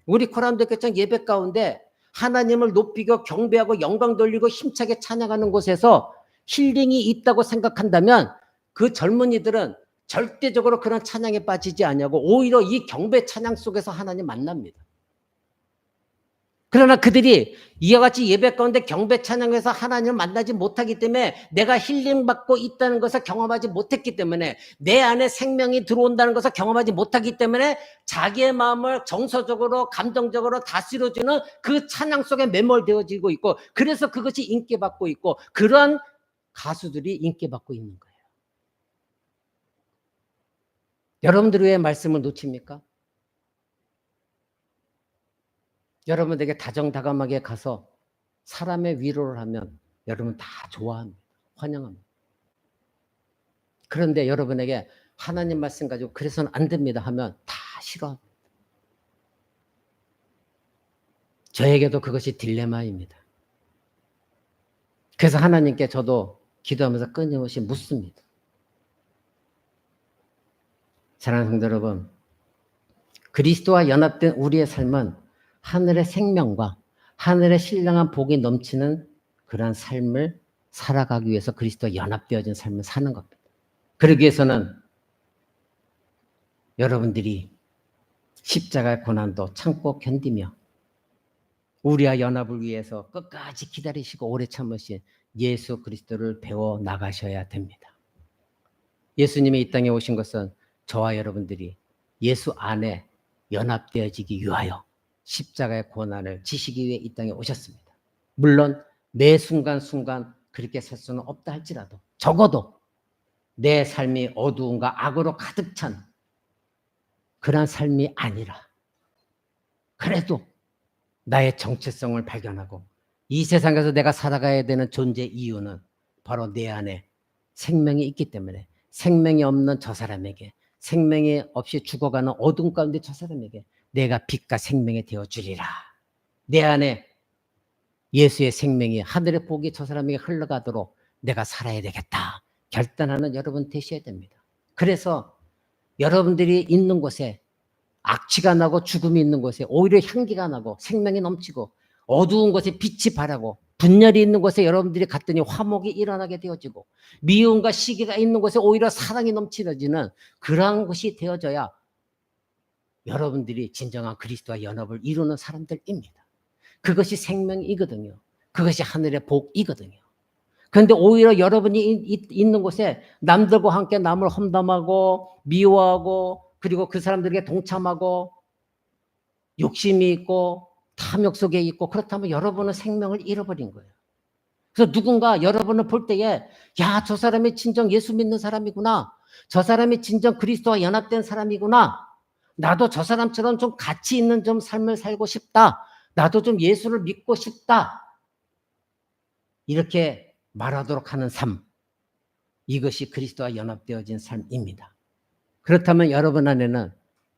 우리 코람대교청 예배 가운데 하나님을 높이고 경배하고 영광 돌리고 힘차게 찬양하는 곳에서 힐링이 있다고 생각한다면 그 젊은이들은 절대적으로 그런 찬양에 빠지지 않냐고 오히려 이 경배 찬양 속에서 하나님 만납니다. 그러나 그들이 이와 같이 예배 가운데 경배 찬양에서 하나님을 만나지 못하기 때문에 내가 힐링받고 있다는 것을 경험하지 못했기 때문에 내 안에 생명이 들어온다는 것을 경험하지 못하기 때문에 자기의 마음을 정서적으로 감정적으로 다스려주는 그 찬양 속에 매몰되어지고 있고 그래서 그것이 인기받고 있고 그런 가수들이 인기받고 있는 거예요. 여러분들이 왜 말씀을 놓칩니까? 여러분에게 다정다감하게 가서 사람의 위로를 하면 여러분 다 좋아합니다. 환영합니다. 그런데 여러분에게 하나님 말씀 가지고 그래서는 안 됩니다 하면 다 싫어합니다. 저에게도 그것이 딜레마입니다. 그래서 하나님께 저도 기도하면서 끊임없이 묻습니다. 사랑하는 성도 여러분, 그리스도와 연합된 우리의 삶은 하늘의 생명과 하늘의 신령한 복이 넘치는 그러한 삶을 살아가기 위해서 그리스도와 연합되어진 삶을 사는 겁니다. 그러기 위해서는 여러분들이 십자가의 고난도 참고 견디며 우리와 연합을 위해서 끝까지 기다리시고 오래 참으신 예수 그리스도를 배워 나가셔야 됩니다. 예수님이 이 땅에 오신 것은 저와 여러분들이 예수 안에 연합되어지기 위하여 십자가의 고난을 지시기 위해 이 땅에 오셨습니다. 물론 매 순간순간 그렇게 살 수는 없다 할지라도 적어도 내 삶이 어두움과 악으로 가득 찬 그런 삶이 아니라 그래도 나의 정체성을 발견하고 이 세상에서 내가 살아가야 되는 존재 이유는 바로 내 안에 생명이 있기 때문에 생명이 없는 저 사람에게 생명이 없이 죽어가는 어둠 가운데 저 사람에게 내가 빛과 생명이 되어주리라. 내 안에 예수의 생명이 하늘의 복이 저 사람에게 흘러가도록 내가 살아야 되겠다. 결단하는 여러분 되셔야 됩니다. 그래서 여러분들이 있는 곳에 악취가 나고 죽음이 있는 곳에 오히려 향기가 나고 생명이 넘치고 어두운 곳에 빛이 바라고 분열이 있는 곳에 여러분들이 갔더니 화목이 일어나게 되어지고 미움과 시기가 있는 곳에 오히려 사랑이 넘치어지는 그러한 곳이 되어져야 여러분들이 진정한 그리스도와 연합을 이루는 사람들입니다. 그것이 생명이거든요. 그것이 하늘의 복이거든요. 그런데 오히려 여러분이 있는 곳에 남들과 함께 남을 험담하고 미워하고 그리고 그 사람들에게 동참하고 욕심이 있고 탐욕 속에 있고 그렇다면 여러분은 생명을 잃어버린 거예요. 그래서 누군가 여러분을 볼 때에 야, 저 사람이 진정 예수 믿는 사람이구나. 저 사람이 진정 그리스도와 연합된 사람이구나. 나도 저 사람처럼 좀 가치 있는 좀 삶을 살고 싶다. 나도 좀 예수를 믿고 싶다. 이렇게 말하도록 하는 삶. 이것이 그리스도와 연합되어진 삶입니다. 그렇다면 여러분 안에는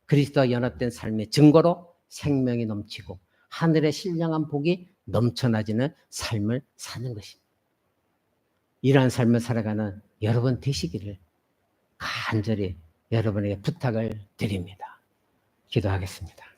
그리스도와 연합된 삶의 증거로 생명이 넘치고 하늘의 신령한 복이 넘쳐나지는 삶을 사는 것입니다. 이러한 삶을 살아가는 여러분 되시기를 간절히 여러분에게 부탁을 드립니다. 기도하겠습니다.